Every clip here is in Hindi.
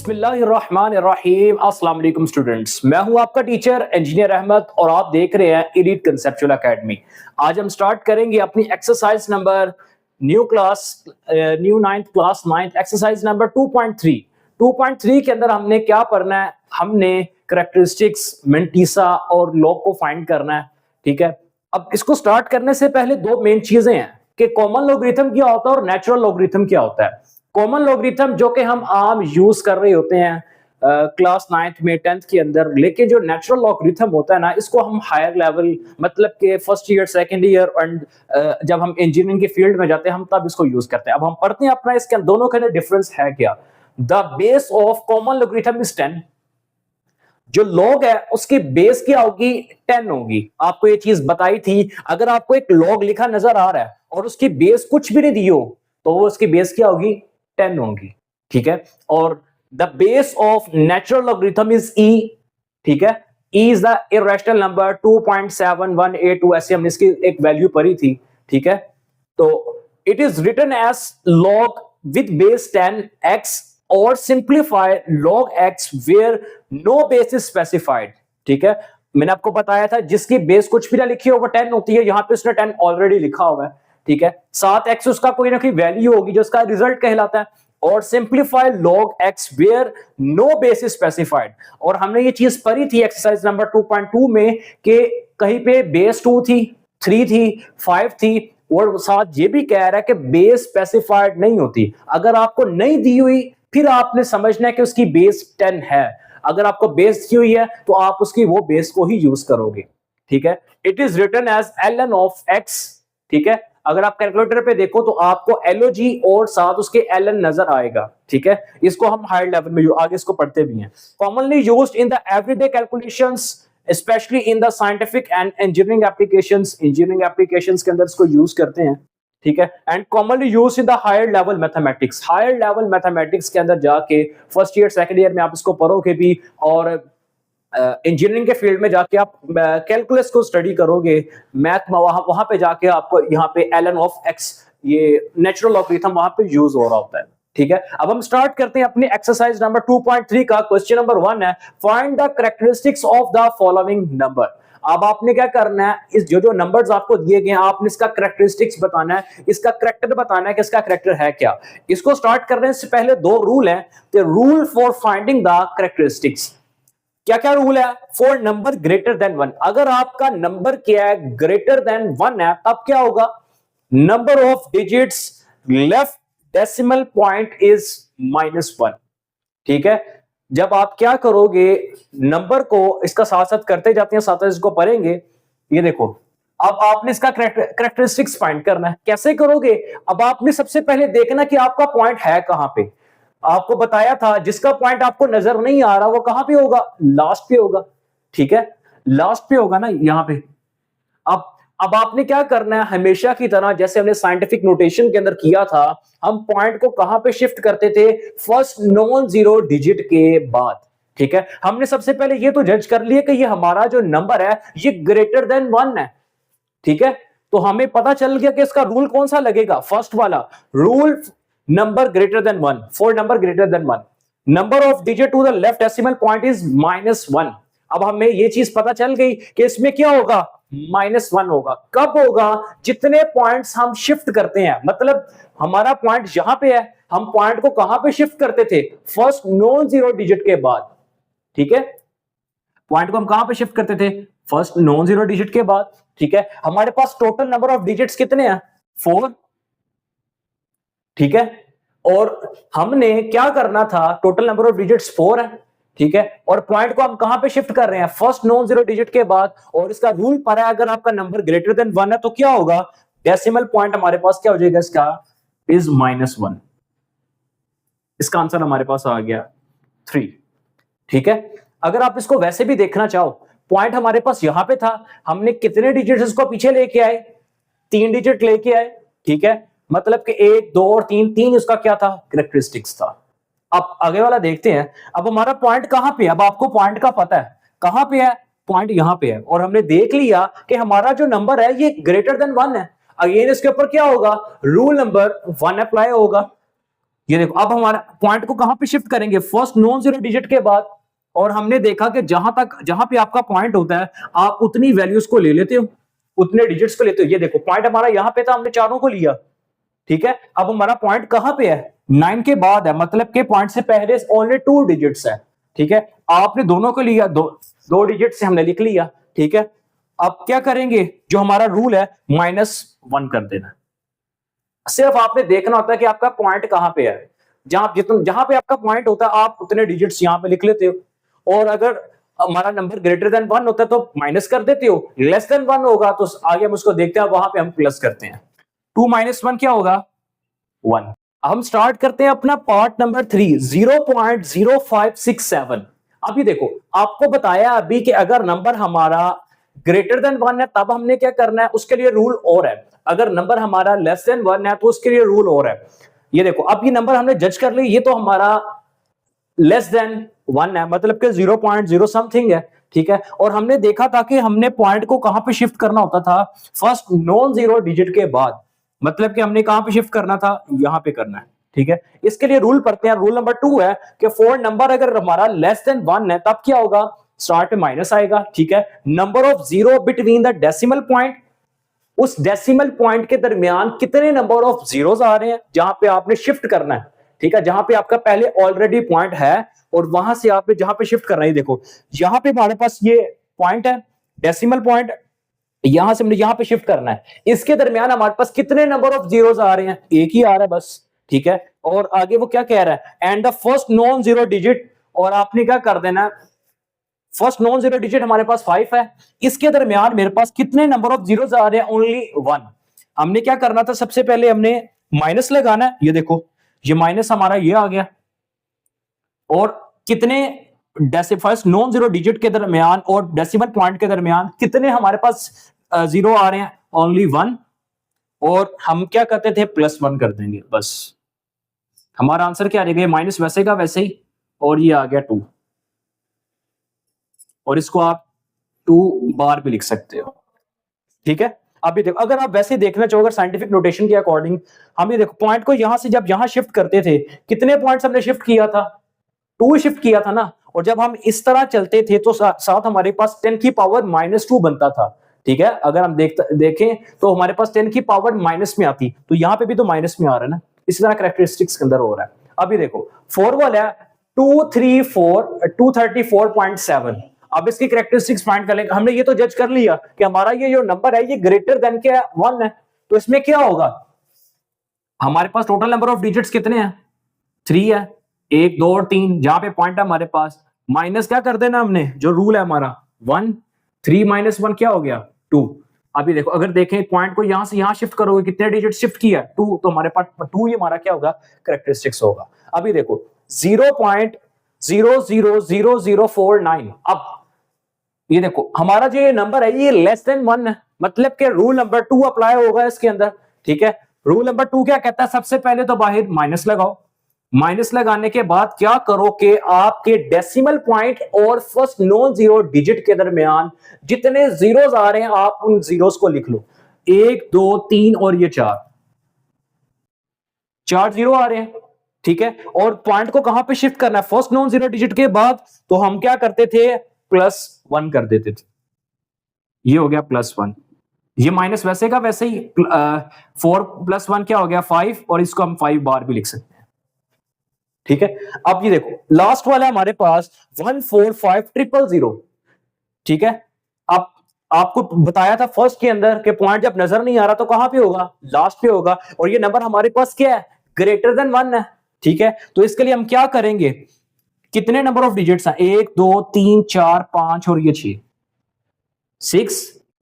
बिस्मिल्लाहिर्रहमानिर्रहीम। अस्सलाम वालेकुम स्टूडेंट्स, मैं हूं आपका टीचर इंजीनियर अहमद और आप देख रहे हैं एलीट कंसेप्चुअल एकेडमी। आज हम स्टार्ट करेंगे अपनी exercise number new ninth class ninth exercise number 2.3। 2.3 के अंदर हमने क्या पढ़ना है, हमने करैक्टरिस्टिक्स, मेंटिसा और लॉग को फाइंड करना है। ठीक है, अब इसको स्टार्ट करने से पहले दो मेन चीजें हैं कि कॉमन लॉगरिथम क्या होता है और नेचुरल लॉगरिथम क्या होता है। कॉमन लॉगरिथम जो कि हम आम यूज कर रहे होते हैं क्लास 9th में 10th के अंदर, लेकिन जो नेचुरल लॉगरिथम होता है ना, इसको हम हायर लेवल मतलब के first year second year and जब हम इंजीनियरिंग के फील्ड में जाते हैं हम तब इसको यूज करते हैं। अब हम पढ़ते हैं अपना इसके दोनों के अंदर डिफरेंस है क्या। The base of common logarithm is 10। जो लॉग है उसकी बेस क्या होगी, 10 होगी। आपको ये चीज बताई थी, अगर आपको एक लॉग लिखा नजर आ रहा है और उसकी बेस कुछ भी नहीं दी हो तो वो उसकी बेस क्या होगी, 10 होगी। ठीक है, और the base of natural logarithm is e। ठीक है, e is the irrational number 2.7182, ऐसे हमने इसकी एक वैल्यू पढ़ी थी। ठीक है, तो it is written as log with base 10x और simplify log x where no base is specified। ठीक है, मैंने आपको बताया था जिसकी बेस कुछ भी ना लिखी हो वो 10 होती है। यहां पे उसने 10 ऑलरेडी लिखा हुआ है। ठीक है, 7x उसका कोई ना कोई वैल्यू होगी जो उसका रिजल्ट कहलाता है। और simplify log x where no base is specified। और हमने ये चीज पढ़ी थी एक्सरसाइज नंबर 2.2 में कि कहीं पे बेस 2 थी, 3 थी, 5 थी, और साथ ये भी कह रहा है कि बेस स्पेसिफाइड नहीं होती। अगर आपको नहीं दी हुई फिर आपने समझना है कि उसकी बेस 10 है। अगर आपको बेस दी हुई है तो आप उसकी वो बेस को ही यूज करोगे। ठीक है, it is written as ln of x। ठीक है, अगर आप कैलकुलेटर पे देखो तो आपको LOG और साथ उसके ln नजर आएगा। ठीक है, इसको हम हायर लेवल में आगे इसको पढ़ते भी हैं। Commonly used in the everyday calculations specially in the scientific and engineering applications. Engineering applications के अंदर इसको यूज करते हैं। ठीक है, and commonly used in the higher level mathematics. Higher level mathematics के अंदर जाके फर्स्ट ईयर सेकंड ईयर में आप इसको पढ़ोगे भी, और इंजीनियरिंग के फील्ड में जाके आप कैलकुलस को स्टडी करोगे, मैथ में वहां पे जाके आपको यहाँ पे ln ऑफ x ये नेचुरल लॉगरिथम वहां पे यूज हो रहा होता है। ठीक है, अब हम स्टार्ट करते हैं अपनी एक्सरसाइज नंबर 2.3 का। क्वेश्चन नंबर 1 है, find the characteristics of the following number. अब आपने क्या करना है, इस जो जो नंबर्स आपको दिए गए हैं आपने इसका कैरेक्टरिस्टिक्स बताना है, इसका कैरेक्टर बताना है कि इसका कैरेक्टर है क्या। इसको स्टार्ट करने से पहले दो रूल हैं। The rule for finding the characteristics, क्या क्या रूल है। फॉर नंबर ग्रेटर देन 1, अगर आपका नंबर क्या है, ग्रेटर देन 1 है, तब क्या होगा, number of digits left decimal point is -1। ठीक है, जब आप क्या करोगे, नंबर को इसका साथ साथ करते जाते हैं, साथ साथ इसको पढ़ेंगे। ये देखो, अब आपने इसका कैरेक्टरिस्टिक्स फाइंड करना है। कैसे करोगे, अब आपने सबसे पहले देखना कि आपका पॉइंट है कहां पे। आपको बताया था जिसका पॉइंट आपको नजर नहीं आ रहा वो कहां पे होगा, लास्ट पे होगा। ठीक है, लास्ट पे होगा ना यहां पे। अब आपने क्या करना है, हमेशा की तरह जैसे हमने साइंटिफिक नोटेशन के अंदर किया था, हम पॉइंट को कहां पे शिफ्ट करते थे, फर्स्ट नॉन जीरो डिजिट के बाद। ठीक है, हमने सबसे पहले ये तो जज कर लिया कि ये हमारा जो नंबर है ये ग्रेटर देन 1 है। ठीक है, तो हमें पता चल गया कि इसका रूल कौन सा लगेगा, फर्स्ट वाला rule, number greater than 1, for number greater than 1 number of digit to the left decimal point is -1। अब हमें ये चीज पता चल गई कि इसमें क्या होगा, -1 होगा। कब होगा, जितने पॉइंट्स हम शिफ्ट करते हैं। मतलब हमारा पॉइंट यहां पे है, हम पॉइंट को कहां पे शिफ्ट करते थे, फर्स्ट नॉन जीरो डिजिट के बाद। ठीक है, पॉइंट को हम कहां पे शिफ्ट करते थे, फर्स्ट नॉन जीरो डिजिट के बाद। ठीक है, हमारे पास टोटल नंबर ऑफ डिजिट्स कितने हैं, 4। ठीक है, और हमने क्या करना था, टोटल नंबर ऑफ डिजिट्स 4 है। ठीक है, और पॉइंट को हम कहां पे शिफ्ट कर रहे हैं, फर्स्ट नॉन जीरो डिजिट के बाद। और इसका रूल पर है, अगर आपका नंबर ग्रेटर देन 1 है तो क्या होगा, डेसिमल पॉइंट हमारे पास क्या हो जाएगा, इसका इज -1। इसका आंसर हमारे पास आ गया 3। ठीक है, अगर आप इसको वैसे भी देखना चाहो, पॉइंट हमारे पास यहां पे था, हमने कितने डिजिट इसको पीछे लेके आए, 3 डिजिट लेके आए। ठीक है, मतलब कि 1 2 और 3, 3 उसका क्या था, कैरेक्टरिस्टिक्स था। अब आगे वाला देखते हैं। अब हमारा पॉइंट कहां पे है, अब आपको पॉइंट का पता है कहां पे है, पॉइंट यहां पे है, और हमने देख लिया कि हमारा जो नंबर है ये ग्रेटर देन 1 है। अगेन इसके ऊपर क्या होगा, रूल नंबर 1 अप्लाई होगा। ये देखो अब हमारा पॉइंट को कहां पे शिफ्ट करेंगे, फर्स्ट नॉन जीरो डिजिट के बाद, और हमने देखा कि जहां पे आपका पॉइंट होता है आप उतनी वैल्यूज को ले लेते हो, उतने डिजिट्स को लेते हो। ये देखो पॉइंट हमारा यहां पे था, हमने चारों को लिया, ठीक है। अब हमारा पॉइंट कहां पे है, 9 के बाद है, मतलब के पॉइंट से पहले ओनली 2 डिजिट्स है, ठीक है। आपने दोनों को लिया, दो डिजिट से हमने लिख लिया, ठीक है। अब क्या करेंगे, जो हमारा रूल है -1 कर देना। सिर्फ आपने देखना होता है कि आपका पॉइंट कहां पे है, जहां पे आपका पॉइंट होता है आप उतने डिजिट्स यहां पे लिख लेते हो, और अगर हमारा नंबर ग्रेटर देन 1 होता है तो माइनस कर देते हो, लेस देन 1 होगा तो आगे हम उसको देखते हैं, वहां पे हम प्लस करते हैं। 2 - 1 क्या होगा, 1। हम स्टार्ट करते हैं अपना पार्ट नंबर 3, 0.0567। अभी देखो आपको बताया अभी कि अगर नंबर हमारा ग्रेटर देन 1 है तब हमने क्या करना है, उसके लिए रूल और है। अगर नंबर हमारा लेस देन 1 है तो उसके लिए रूल और है। ये देखो अब ये नंबर हमने जज कर ली, ये तो हमारा लेस देन 1 है, मतलब कि 0.0 समथिंग है, ठीक है। और हमने देखा था कि हमने पॉइंट को कहां पे शिफ्ट करना होता था, फर्स्ट नॉन जीरो डिजिट के बाद, मतलब कि हमने कहां पे शिफ्ट करना था, यहां पे करना है, ठीक है। इसके लिए रूल पढ़ते हैं, रूल नंबर 2 है कि फॉर नंबर अगर हमारा लेस देन 1 है तब क्या होगा, स्टार्ट में माइनस आएगा, ठीक है। Number of zero between the decimal point, उस डेसिमल पॉइंट के दरमियान कितने नंबर ऑफ जीरोस आ रहे हैं जहां पे आपने शिफ्ट करना है, ठीक है। जहां पे आपका पहले ऑलरेडी पॉइंट है और वहां से आपने जहां पे शिफ्ट करना है, देखो यहां पे हमारे पास ये पॉइंट है, डेसिमल पॉइंट, यहां से हमने यहां पे शिफ्ट करना है, इसके दरमियान हमारे पास कितने नंबर ऑफ जीरोस आ रहे हैं, एक ही आ रहा है बस, ठीक है। और आगे वो क्या कह रहा है, and the first non zero digit, और आपने क्या कर देना, फर्स्ट नॉन जीरो डिजिट हमारे पास 5 है, इसके दरमियान मेरे पास कितने नंबर ऑफ जीरोस आ रहे हैं, ओनली 1। हमने क्या करना था, सबसे पहले हमने माइनस लगाना है, ये देखो ये माइनस हमारा ये आ गया, और कितने फर्स्ट नॉन जीरो डिजिट के दरमियान और डेसिमल पॉइंट के दरमियान कितने हमारे पास जीरो आ रहे हैं, ओनली 1। और हम क्या करते थे, +1 कर देंगे बस। हमारा आंसर क्या आ गया, माइनस वैसे का वैसे ही, और ये आ गया 2, और इसको आप 2 बार भी लिख सकते हो, ठीक है। अभी देखो अगर आप वैसे देखना चाहो, अगर साइंटिफिक नोटेशन के अकॉर्डिंग, हम ये देखो पॉइंट को यहां से जब यहां शिफ्ट करते थे, कितने पॉइंट्स हमने शिफ्ट किया था, 2 शिफ्ट किया था ना। और जब हम इस तरह चलते थे तो साथ हमारे पास 10 की पावर -2 बनता था, ठीक है। अगर हम देखें तो हमारे पास 10 की पावर माइनस में आती, तो यहां पे भी तो माइनस में आ रहा है ना, इसी तरह कैरेक्टरिस्टिक्स के अंदर हो रहा है। अभी देखो फॉर्मूला है 234.7। अब इसकी कैरेक्टरिस्टिक्स फाइंड कर लेंगे। हमने ये तो जज कर लिया कि हमारा ये जो नंबर है ये ग्रेटर देन के 1 है, तो इसमें क्या होगा, हमारे पास टोटल नंबर ऑफ डिजिट्स कितने हैं, 3 है, 1 2 और 3, जहां पे पॉइंट है हमारे पास, माइनस क्या कर देना हमने, जो रूल है हमारा 1, 3 - 1 क्या हो गया, 2। अभी देखो अगर देखें पॉइंट को यहां से यहां शिफ्ट करोगे, कितने डिजिट शिफ्ट किया, 2, तो हमारे पास 2 ही हमारा क्या होगा, कैरेक्टरिस्टिक्स होगा। अभी देखो 0.000049, अब ये देखो हमारा जो ये नंबर है ये लेस देन 1 है, मतलब कि रूल नंबर 2 अप्लाई होगा इसके अंदर, ठीक है। रूल नंबर 2 क्या कहता है, सबसे पहले तो बाहर माइनस लगाओ, माइनस लगाने के बाद क्या करो कि आपके डेसिमल पॉइंट और फर्स्ट नॉन जीरो डिजिट के दरमियान जितने जीरोस आ रहे हैं आप उन जीरोस को लिख लो, 1 2 3 और ये 4 जीरो आ रहे हैं, ठीक है। और पॉइंट को कहां पे शिफ्ट करना है, फर्स्ट नॉन जीरो डिजिट के बाद, तो हम क्या करते थे, +1 कर देते थे, ये हो गया +1, ये माइनस वैसे का वैसे ही, 4 + 1 क्या हो गया, 5, और इसको हम 5 बार भी लिख सकते हैं, ठीक है। अब ये देखो लास्ट वाला हमारे पास 145,000, ठीक है। अब आपको बताया था फर्स्ट के अंदर कि पॉइंट जब नजर नहीं आ रहा तो कहां पे होगा, लास्ट पे होगा, और ये नंबर हमारे पास क्या है, ग्रेटर देन 1 है, ठीक है। तो इसके लिए हम क्या करेंगे, कितने नंबर ऑफ डिजिट्स हैं, 1 2 3 4 5 और ये 6,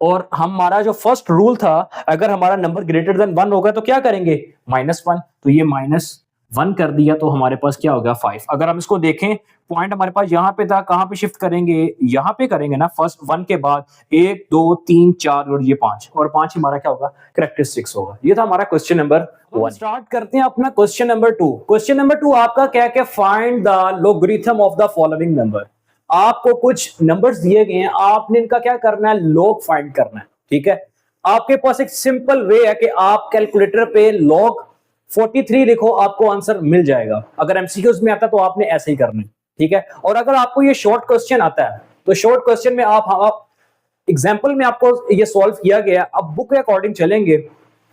और हमारा जो फर्स्ट रूल था, अगर हमारा नंबर ग्रेटर देन 1 होगा तो क्या करेंगे, -1, तो ये -1 कर दिया, तो हमारे पास क्या होगा, 5। अगर हम इसको देखें पॉइंट हमारे पास यहां पे था, कहां पे शिफ्ट करेंगे, यहां पे करेंगे ना, फर्स्ट 1 के बाद 1 2 3 4 और ये 5, और 5 हमारा क्या होगा, कैरेक्टरिस्टिक्स होगा। ये था हमारा क्वेश्चन नंबर 1। स्टार्ट करते हैं अपना क्वेश्चन नंबर 2। क्वेश्चन नंबर 2 आपका क्या क्या, find the logarithm of the following number. आपको कुछ नंबर्स दिए गए हैं, आपने इनका क्या करना है, लॉग फाइंड करना है, ठीक है। आपके पास एक सिंपल वे है कि आप कैलकुलेटर पे लॉग 43 लिखो, आपको आंसर मिल जाएगा। अगर एमसीक्यूज में आता तो आपने ऐसे ही करना है, ठीक है। और अगर आपको ये शॉर्ट क्वेश्चन आता है तो शॉर्ट क्वेश्चन में आप एग्जाम्पल में आपको ये सॉल्व किया गया। अब बुक के अकॉर्डिंग चलेंगे,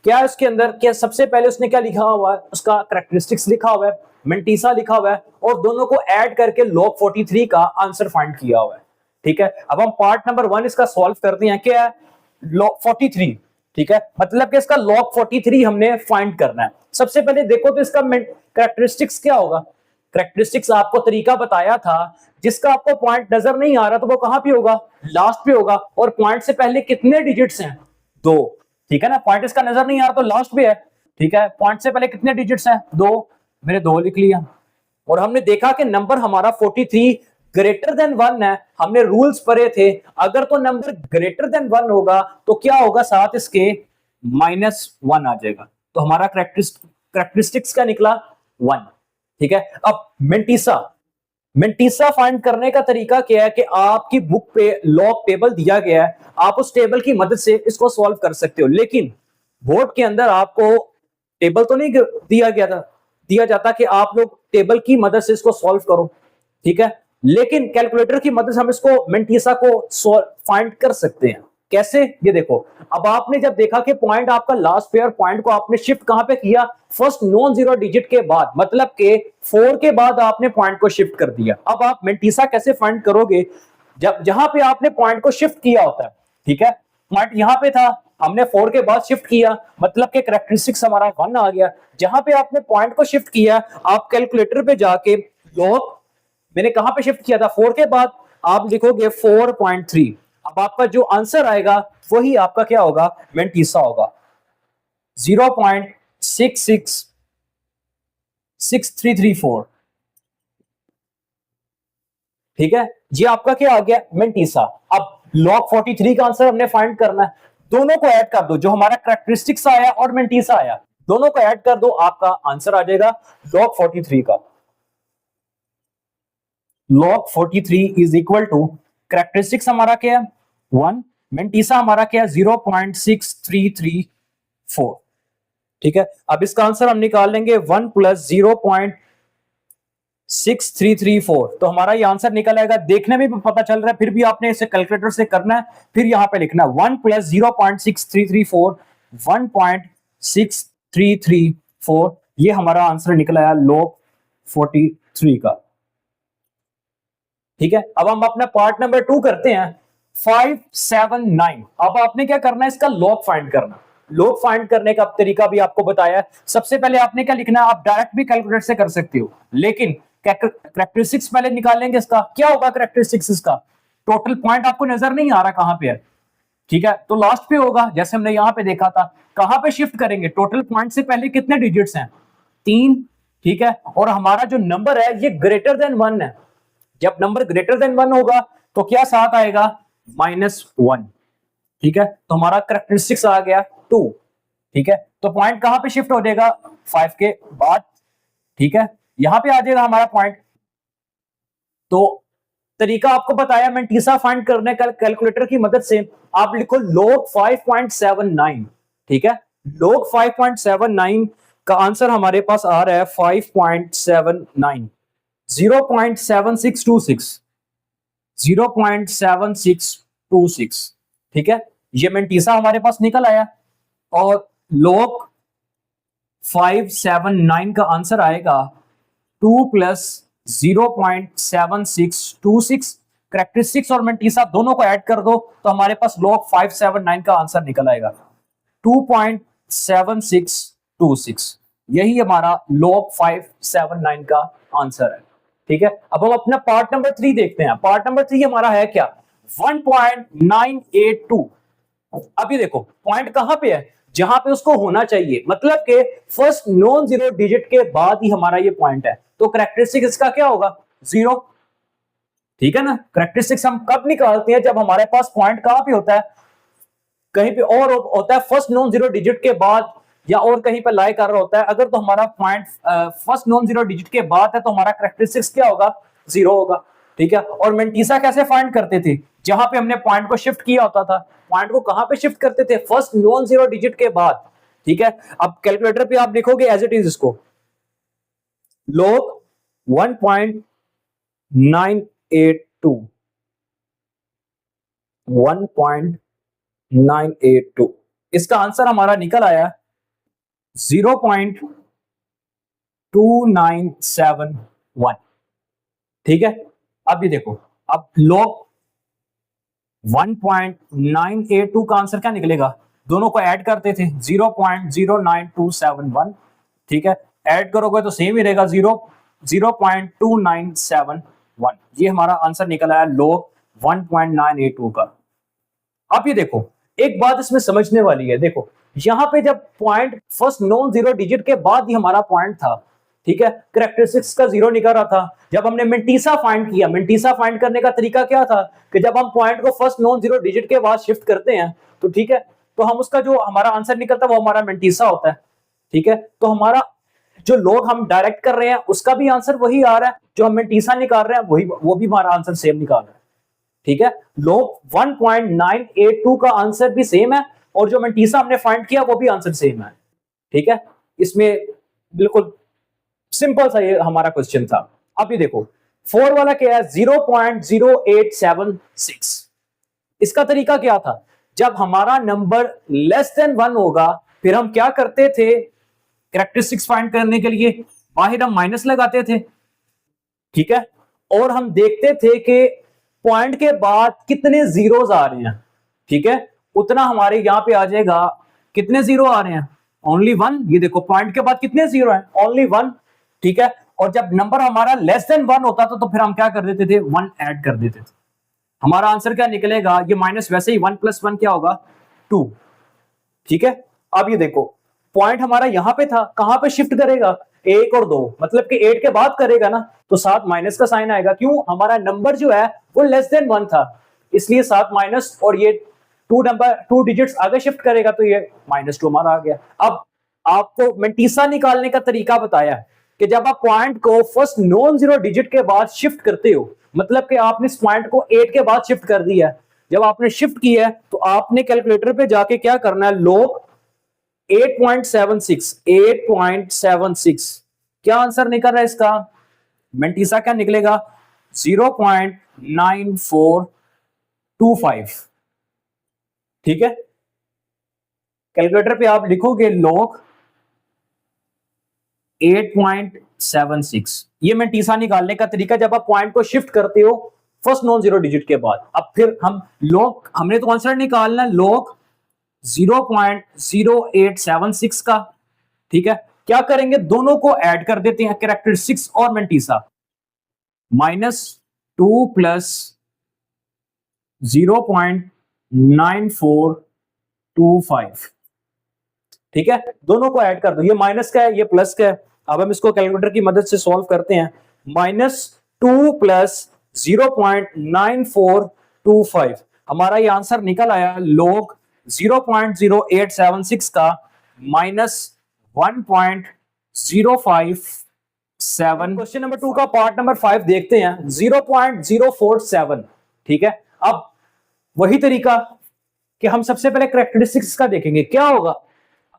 क्या इसके अंदर, क्या सबसे पहले उसने क्या लिखा हुआ है, उसका कैरेक्टरिस्टिक्स लिखा हुआ है, मेंटिसा लिखा हुआ है, और दोनों को ऐड करके log 43 का आंसर फाइंड किया हुआ है, ठीक है। अब हम पार्ट नंबर 1 इसका सॉल्व करते हैं। क्या है log 43, ठीक है, मतलब कि इसका log 43 हमने फाइंड करना है। सबसे पहले देखो तो इसका कैरेक्टरिस्टिक्स क्या होगा। कैरेक्टरिस्टिक्स आपको तरीका बताया था, जिसका आपको पॉइंट नजर नहीं आ रहा तो वो कहां पे होगा, लास्ट पे होगा। और पॉइंट से पहले कितने डिजिट्स हैं, 2, ठीक है ना। पॉइंट इसका नजर नहीं आ रहा तो लास्ट पे है, ठीक है। पॉइंट से पहले कितने डिजिट्स हैं, 2, मैंने 2 लिख लिया। और हमने देखा कि नंबर हमारा 43 ग्रेटर देन 1 है। हमने रूल्स पढ़े थे, अगर तो नंबर ग्रेटर देन 1 होगा तो क्या होगा, साथ इसके -1 आ जाएगा। तो हमारा कैरेक्टरिस्टिक्स का निकला 1, ठीक है। अब मेंटिसा फाइंड करने का तरीका क्या है कि आपकी बुक पे लॉग टेबल दिया गया है, आप उस टेबल की मदद से इसको सॉल्व कर सकते हो। लेकिन बोर्ड के अंदर आपको टेबल तो नहीं दिया जाता कि आप लोग टेबल की मदद से इसको सॉल्व करो, ठीक है। लेकिन कैलकुलेटर की मदद से हम इसको मेंटिसा को फाइंड कर सकते हैं। कैसे, ये देखो। अब आपने जब देखा कि पॉइंट आपका लास्ट पे और पॉइंट को आपने शिफ्ट कहां पे किया, फर्स्ट नॉन जीरो डिजिट के बाद, मतलब के 4 के बाद आपने पॉइंट को शिफ्ट कर दिया। अब आप मेंटिसा कैसे फाइंड करोगे, जब जहां पे आपने पॉइंट को शिफ्ट किया होता है, ठीक है। पॉइंट यहां पे था, हमने 4 के बाद शिफ्ट किया, मतलब के कैरेक्टरिस्टिक्स हमारा 1 आ गया। जहां पे आपने पॉइंट को शिफ्ट किया, आप कैलकुलेटर पे जाके लॉग, मैंने कहां पे शिफ्ट किया था, 4 के बाद, आप लिखोगे 4.3। अब आपका जो आंसर आएगा वही आपका क्या होगा, मेंटिसा होगा, 0.666334, ठीक है। ये आपका क्या आ गया, मेंटिसा। अब log 43 का आंसर हमने फाइंड करना है। दोनों को ऐड कर दो, जो हमारा कैरेक्टरिस्टिक्स आया और मेंटिसा आया, दोनों को ऐड कर दो, आपका आंसर आ जाएगा log 43 का। log 43 is equal to, characteristics हमारा क्या है 1, मेंटिसा हमारा क्या है 0.6334, ठीक है। अब इसका आंसर हम निकाल लेंगे 1 + 0.6334, तो हमारा ये आंसर निकल आएगा। देखने में भी पता चल रहा है, फिर भी आपने इसे कैलकुलेटर से करना है, फिर यहां पे लिखना है 1 + 0.6334, 1.6334, ये हमारा आंसर निकल आया log 43 का, ठीक है। अब हम अपना पार्ट नंबर 2 करते हैं, 579। अब आपने क्या करना है, इसका लॉग फाइंड करना। लॉग फाइंड करने का तरीका भी आपको बताया। सबसे पहले आपने क्या लिखना है, आप डायरेक्ट भी कैलकुलेटर से कर सकते हो, लेकिन कैरेक्टरिस्टिक्स पहले निकालेंगे। इसका क्या होगा, कैरेक्टरिस्टिक्स इसका टोटल पॉइंट आपको नजर नहीं आ रहा कहां पे है, ठीक है, तो लास्ट पे होगा, जैसे हमने यहां पे देखा था। कहां पे शिफ्ट करेंगे, टोटल पॉइंट से पहले कितने डिजिट्स हैं, 3, ठीक है। और हमारा जो नंबर है ये ग्रेटर देन 1 है। जब नंबर ग्रेटर देन 1 होगा तो क्या साथ आएगा, -1, ठीक है। तो हमारा कैरेक्टरिस्टिक्स आ गया 2, ठीक है। तो पॉइंट कहां पे शिफ्ट हो जाएगा, 5 के बाद, ठीक है, यहां पे आ जाएगा हमारा पॉइंट। तो तरीका आपको बताया मेंटिसा फाइंड करने का, कैलकुलेटर की मदद से आप लिखो log 5.79, ठीक है। log 5.79 का आंसर हमारे पास आ रहा है 5.79, 0.7626, 0.7626, ठीक है। ये मेंटिसा हमारे पास निकल आया। और log 579 का आंसर आएगा 2 + 0.7626। कैरेक्टरिस्टिक्स और मेंटिसा दोनों को ऐड कर दो तो हमारे पास log 579 का आंसर निकल आएगा 2.7626। यही हमारा log 579 का आंसर है, ठीक है। अब हम अपना पार्ट नंबर 3 देखते हैं। पार्ट नंबर 3 हमारा है क्या, 1.982। अभी देखो पॉइंट कहां पे है, जहां पे उसको होना चाहिए, मतलब के फर्स्ट नॉन जीरो डिजिट के बाद ही हमारा ये पॉइंट है। तो कैरेक्टरिस्टिक इसका क्या होगा, 0, ठीक है ना। कैरेक्टरिस्टिक्स हम कब निकालते हैं, जब हमारे पास पॉइंट कहां पे होता है, कहीं पे और होता है फर्स्ट नॉन जीरो डिजिट के बाद, या और कहीं पे लाई कर रहा होता है। अगर तो हमारा point first non zero digit के बाद है तो हमारा कैरेक्टरिस्टिक्स क्या होगा, 0 होगा, ठीक है। और मेंटिसा कैसे फाइंड करते थे, जहां पे हमने पॉइंट को शिफ्ट किया होता था, पॉइंट को कहां पे शिफ्ट करते थे, फर्स्ट नॉन जीरो डिजिट के बाद, ठीक है, अब कैलकुलेटर पे आप लिखोगे एज इट इज इसको, log 1.982 1.982, इसका आंसर हमारा निकल आया 0.2971। ठीक है, अब ये देखो, अब log 1.982 का आंसर क्या निकलेगा, दोनों को ऐड करते थे 0.09271। ठीक है, ऐड करोगे तो सेम ही रहेगा 0.2971। ये हमारा आंसर निकल आया log 1.982 का। अब ये देखो, एक बात इसमें समझने वाली है, देखो यहां पे जब point first non zero digit के बाद ही हमारा पॉइंट था, ठीक है, कैरेक्टरिस्टिक्स का जीरो निकल रहा था। जब हमने मेंटीसा फाइंड किया, मेंटीसा फाइंड करने का तरीका क्या था कि जब हम पॉइंट को फर्स्ट नॉन जीरो डिजिट के बाद शिफ्ट करते हैं तो ठीक है, तो हम उसका जो हमारा आंसर निकलता है वो हमारा मेंटीसा होता है। ठीक है, तो हमारा जो लोग हम डायरेक्ट कर रहे हैं उसका भी आंसर वही आ रहा है, जो हम मेंटीसा निकाल रहे हैं वही, वो भी हमारा आंसर सेम निकाल रहा है। ठीक है, log 1.982 का आंसर भी सेम है और जो मेंटीसा हमने फाइंड किया वो भी आंसर सेम है। ठीक है, इसमें बिल्कुल सिंपल सा ये हमारा क्वेश्चन था। अब ये देखो 4 वाला क्या है, 0.0876। इसका तरीका क्या था, जब हमारा नंबर लेस देन 1 होगा फिर हम क्या करते थे, कैरेक्टरिस्टिक्स फाइंड करने के लिए बाहर हम माइनस लगाते थे। ठीक है, और हम देखते थे कि पॉइंट के बाद कितने जीरोस आ रहे हैं। ठीक है, उतना हमारे यहां पे आ जाएगा, कितने जीरो आ रहे हैं, ओनली 1। ये देखो पॉइंट के बाद कितने जीरो हैं, ओनली 1। ठीक है, और जब नंबर हमारा लेस देन 1 होता था तो फिर हम क्या कर देते थे, 1 ऐड कर देते थे। हमारा आंसर क्या निकलेगा, ये माइनस वैसे ही 1 + 1 क्या होगा, 2। ठीक है, अब ये देखो पॉइंट हमारा यहां पे था, कहां पे शिफ्ट करेगा, 1 और 2, मतलब कि 8 के बाद करेगा ना, तो साथ माइनस का साइन आएगा। क्यों, हमारा नंबर जो है वो लेस देन 1 था, इसलिए साथ माइनस, और ये 2 डिजिट्स आगे शिफ्ट करेगा तो ये -2 हमारा आ गया। अब आपको मेंटीसा निकालने का तरीका बताया कि जब आप पॉइंट को फर्स्ट नॉन जीरो डिजिट के बाद शिफ्ट करते हो, मतलब कि आपने इस पॉइंट को 8 के बाद शिफ्ट कर दिया है, जब आपने शिफ्ट किया है तो आपने कैलकुलेटर पे जाके क्या करना है, log 8.76 क्या आंसर निकल रहा है इसका, मेंटीसा क्या निकलेगा, 0.9425। ठीक है, कैलकुलेटर पे आप लिखोगे log 8.76, ये मेंटीसा निकालने का तरीका जब आप पॉइंट को शिफ्ट करते हो फर्स्ट नॉन जीरो डिजिट के बाद। अब फिर हम log, हमने तो आंसर निकालना है log 0.0876 का। ठीक है, क्या करेंगे, दोनों को ऐड कर देते हैं, कैरेक्टरिस्टिक्स और मेंटीसा, -2 + 0.9425। ठीक है, दोनों को ऐड कर दो, ये माइनस का है ये प्लस का है। अब हम इसको कैलकुलेटर की मदद से सॉल्व करते हैं, -2 + 0.9425, हमारा ये आंसर निकल आया log 0.0876 का -1.057। क्वेश्चन नंबर 2 का पार्ट नंबर 5 देखते हैं, 0.047। ठीक है, अब वही तरीका कि हम सबसे पहले कैरेक्टरिस्टिक्स का देखेंगे, क्या होगा,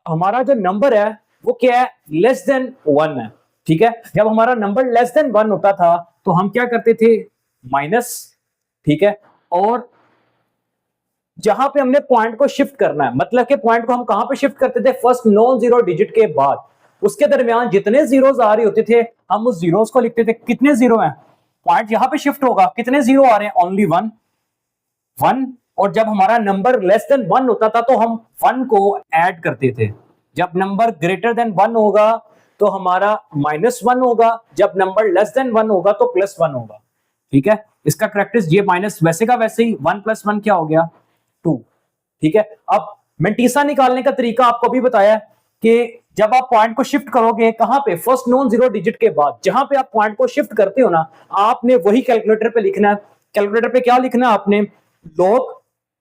हमारा जो नंबर है वो क्या है, लेस देन 1 है। ठीक है, जब हमारा नंबर लेस देन 1 होता था तो हम क्या करते थे, माइनस। ठीक है, और जहां पे हमने पॉइंट को शिफ्ट करना है, मतलब कि पॉइंट को हम कहां पे शिफ्ट करते थे, फर्स्ट नॉन जीरो डिजिट के बाद, उसके दरमियान जितने जीरोस आ रहे होते थे हम उस जीरोस को लिखते थे, कितने जीरो हैं, पॉइंट यहां पे शिफ्ट होगा, कितने जीरो आ रहे हैं, ओनली 1। और जब हमारा नंबर लेस देन 1 होता था तो हम 1 को ऐड करते थे, जब नंबर ग्रेटर देन 1 होगा तो हमारा -1 होगा, जब नंबर लेस देन 1 होगा तो +1 होगा। ठीक है, इसका कैरेक्टरिस्टिक्स ये माइनस वैसे का वैसे ही 1 + 1 क्या हो गया, 2। ठीक है, अब मेंटीसा निकालने का तरीका आपको भी बताया कि जब आप पॉइंट को शिफ्ट करोगे कहां पे, फर्स्ट नॉन जीरो डिजिट के बाद, जहां पे आप पॉइंट को शिफ्ट करते हो ना, आपने वही कैलकुलेटर पे लिखना है। कैलकुलेटर पे क्या लिखना है आपने, log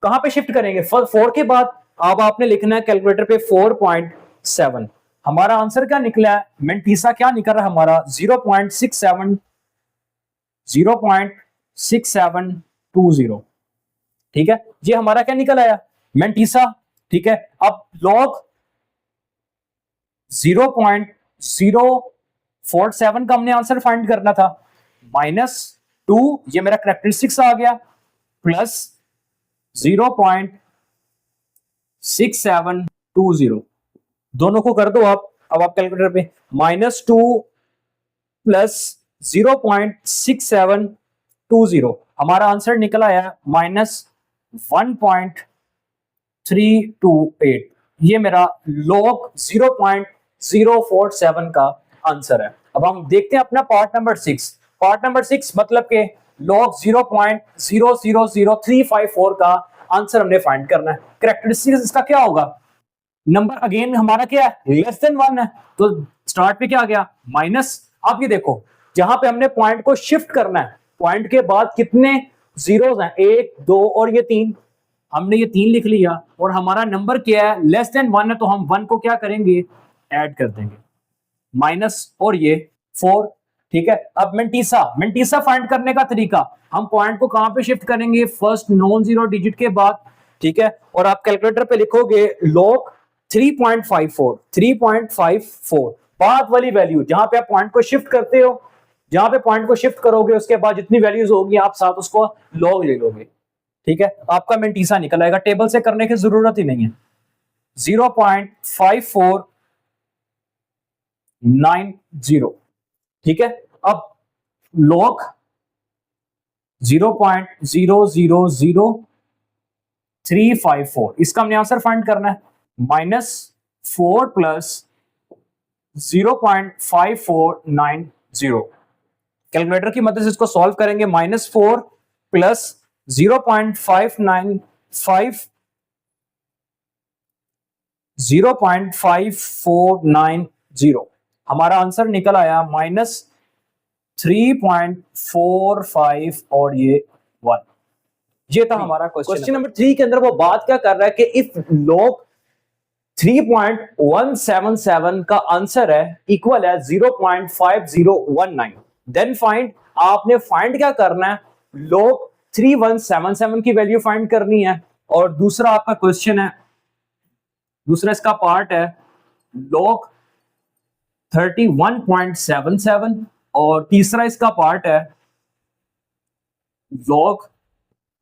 कहां पे शिफ्ट करेंगे, 4 के बाद, अब आपने लिखना है कैलकुलेटर पे 4.7। हमारा आंसर क्या निकला है, मेंटीसा क्या निकल रहा है हमारा, 0.6720। ठीक है, ये हमारा क्या निकल आया, मेंटीसा। ठीक है, अब log 0.047 का हमने आंसर फाइंड करना था, -2 ये मेरा करेक्टरिस्टिक्स आ गया, प्लस 0.6720, दोनों को कर दो आप। अब आप कैलकुलेटर पे -2 प्लस 0.6720, हमारा आंसर निकल आया -1.328। ये मेरा log 0.047 का आंसर है। अब हम देखते हैं अपना पार्ट नंबर 6। पार्ट नंबर 6 मतलब के log 0.000354 का आंसर हमने फाइंड करना है। कैरेक्टरिस्टिक्स इसका क्या होगा, नंबर अगेन हमारा क्या है, लेस देन 1 है, तो स्टार्ट पे क्या आ गया, माइनस। आप ये देखो जहां पे हमने पॉइंट को शिफ्ट करना है, पॉइंट के बाद कितने जीरोस हैं, 1 2 और ये 3, हमने ये 3 लिख लिया, और हमारा नंबर क्या है, लेस देन 1 है, तो हम 1 को क्या करेंगे, ऐड कर देंगे, माइनस और ये 4। ठीक है, अब मेंटीसा फाइंड करने का तरीका, हम पॉइंट को कहां पे शिफ्ट करेंगे, फर्स्ट नॉन जीरो डिजिट के बाद। ठीक है, और आप कैलकुलेटर पे लिखोगे log 3.54 बाद वाली वैल्यू, जहां पे आप पॉइंट को शिफ्ट करते हो, जहां पे पॉइंट को शिफ्ट करोगे उसके बाद जितनी वैल्यूज होगी आप साथ उसको log ले लोगे। ठीक है, आपका मेंटीसा निकल आएगा, टेबल से करने की जरूरत ही नहीं है। 0.5490। ठीक है, अब log 0.000354, इसका हमने आंसर फाइंड करना है, -4 प्लस 0.5490। कैलकुलेटर की मदद से इसको सॉल्व करेंगे, -4 प्लस 0.5490, हमारा आंसर निकल आया -3.45 और ये 1। ये था हमारा क्वेश्चन नंबर 3 के अंदर वो बात क्या कर रहा है कि इफ log 3.177 का आंसर है इक्वल है 0.5019, देन फाइंड, आपने फाइंड क्या करना है, log 3177 की वैल्यू फाइंड करनी है। और दूसरा आपका क्वेश्चन है, दूसरा इसका पार्ट है log 31.77, और तीसरा इसका पार्ट है log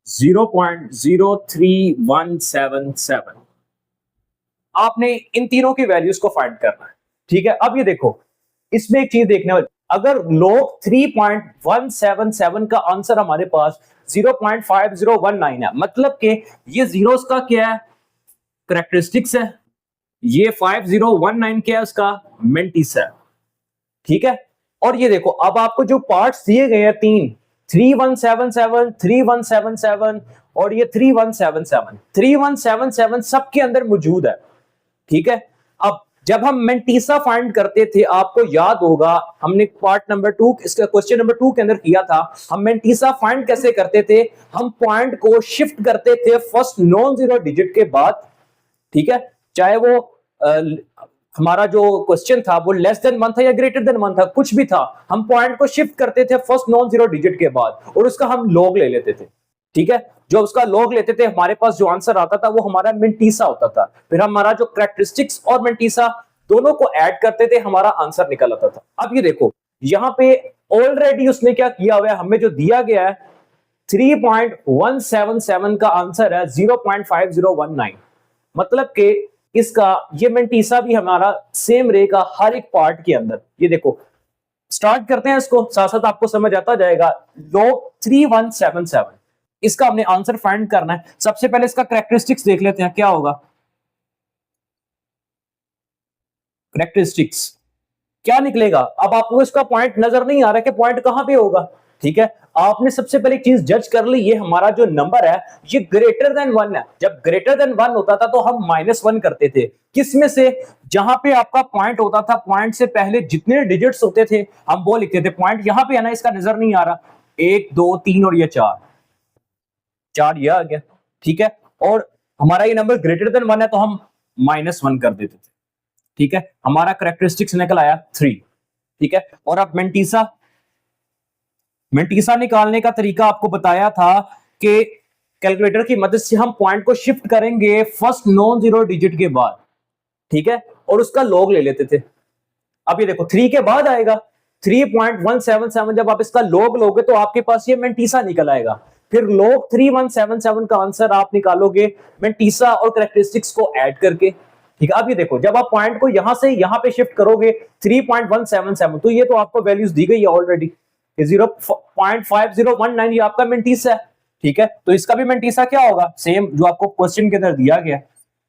0.03177। आपने इन तीनों की वैल्यूज को फाइंड करना है। ठीक है, अब ये देखो, इसमें एक चीज देखने वाली, अगर log 3.177 का आंसर हमारे पास 0.5019 है, मतलब कि ये जीरोस का क्या है, करेक्टरिस्टिक्स है, ये 5019 क्या है, उसका मेंटीसा है। ठीक है, और ये देखो अब आपको जो पार्ट्स दिए गए हैं 3, 3177, 3177 और ये 3177 सबके अंदर मौजूद है। ठीक है, अब जब हम मेंटीसा फाइंड करते थे, आपको याद होगा हमने पार्ट नंबर 2, इसका क्वेश्चन नंबर 2 के अंदर किया था, हम मेंटीसा फाइंड कैसे करते थे, हम पॉइंट को शिफ्ट करते थे फर्स्ट नॉन जीरो डिजिट के बाद। ठीक है, चाहे वो हमारा जो क्वेश्चन था वो लेस देन 1 था या ग्रेटर देन 1 था, कुछ भी था, हम पॉइंट को शिफ्ट करते थे फर्स्ट नॉन जीरो डिजिट के बाद और उसका हम लॉग ले लेते थे। ठीक है, जो उसका लॉग लेते थे हमारे पास जो आंसर आता था वो हमारा मेंटीसा होता था, फिर हमारा जो कैरेक्टरिस्टिक्स और मेंटीसा दोनों को ऐड करते थे, हमारा आंसर निकल आता था। अब ये देखो यहां पे ऑलरेडी उसने क्या किया हुआ है, हमें जो दिया गया है 3.177 का आंसर है 0.5019, मतलब कि इसका ये मेंटीसा भी हमारा सेम रहेगा हर एक पार्ट के अंदर। ये देखो स्टार्ट करते हैं इसको, साथ साथ आपको समझ आता जाएगा। log 3177, इसका हमने आंसर फाइंड करना है। सबसे पहले इसका कैरेक्टरिस्टिक्स देख लेते हैं क्या होगा। कैरेक्टरिस्टिक्स क्या निकलेगा, अब आपको इसका पॉइंट नजर नहीं आ रहा कि पॉइंट कहां पे होगा। ठीक है, आपने सबसे पहले चीज जज कर ली, ये हमारा जो नंबर है ये ग्रेटर देन 1 है। जब ग्रेटर देन 1 होता था तो हम -1 करते थे, किसमें से, जहां पे आपका पॉइंट होता था, पॉइंट से पहले जितने डिजिट्स होते थे हम वो लिखते थे। पॉइंट यहां पे है ना, इसका नजर नहीं आ रहा, 1 2 3 और ये 4 ये आ गया। ठीक है, और हमारा ये नंबर ग्रेटर देन 1 है तो हम -1 कर देते थे। ठीक है, हमारा कैरेक्टरिस्टिक्स निकल आया 3। ठीक है, और अब मेंटीसा निकालने का तरीका आपको बताया था कि कैलकुलेटर की मदद से हम पॉइंट को शिफ्ट करेंगे फर्स्ट नॉन जीरो डिजिट के बाद। ठीक है, और उसका log ले लेते थे। अब ये देखो 3 के बाद आएगा 3.177, जब आप इसका log लोगे तो आपके पास ये मेंटिसा निकल आएगा। फिर log 3177 का आंसर आप निकालोगे मेंटिसा और कैरेक्टरिस्टिक्स को ऐड करके। ठीक है, अब ये देखो जब आप पॉइंट को यहां से यहां पे शिफ्ट करोगे 3.177, तो ये तो आपको वैल्यूज दी गई है ऑलरेडी, 0.5019 ये आपका मेंटिसा है। ठीक है, तो इसका भी मेंटिसा क्या होगा, सेम जो आपको क्वेश्चन के अंदर दिया गया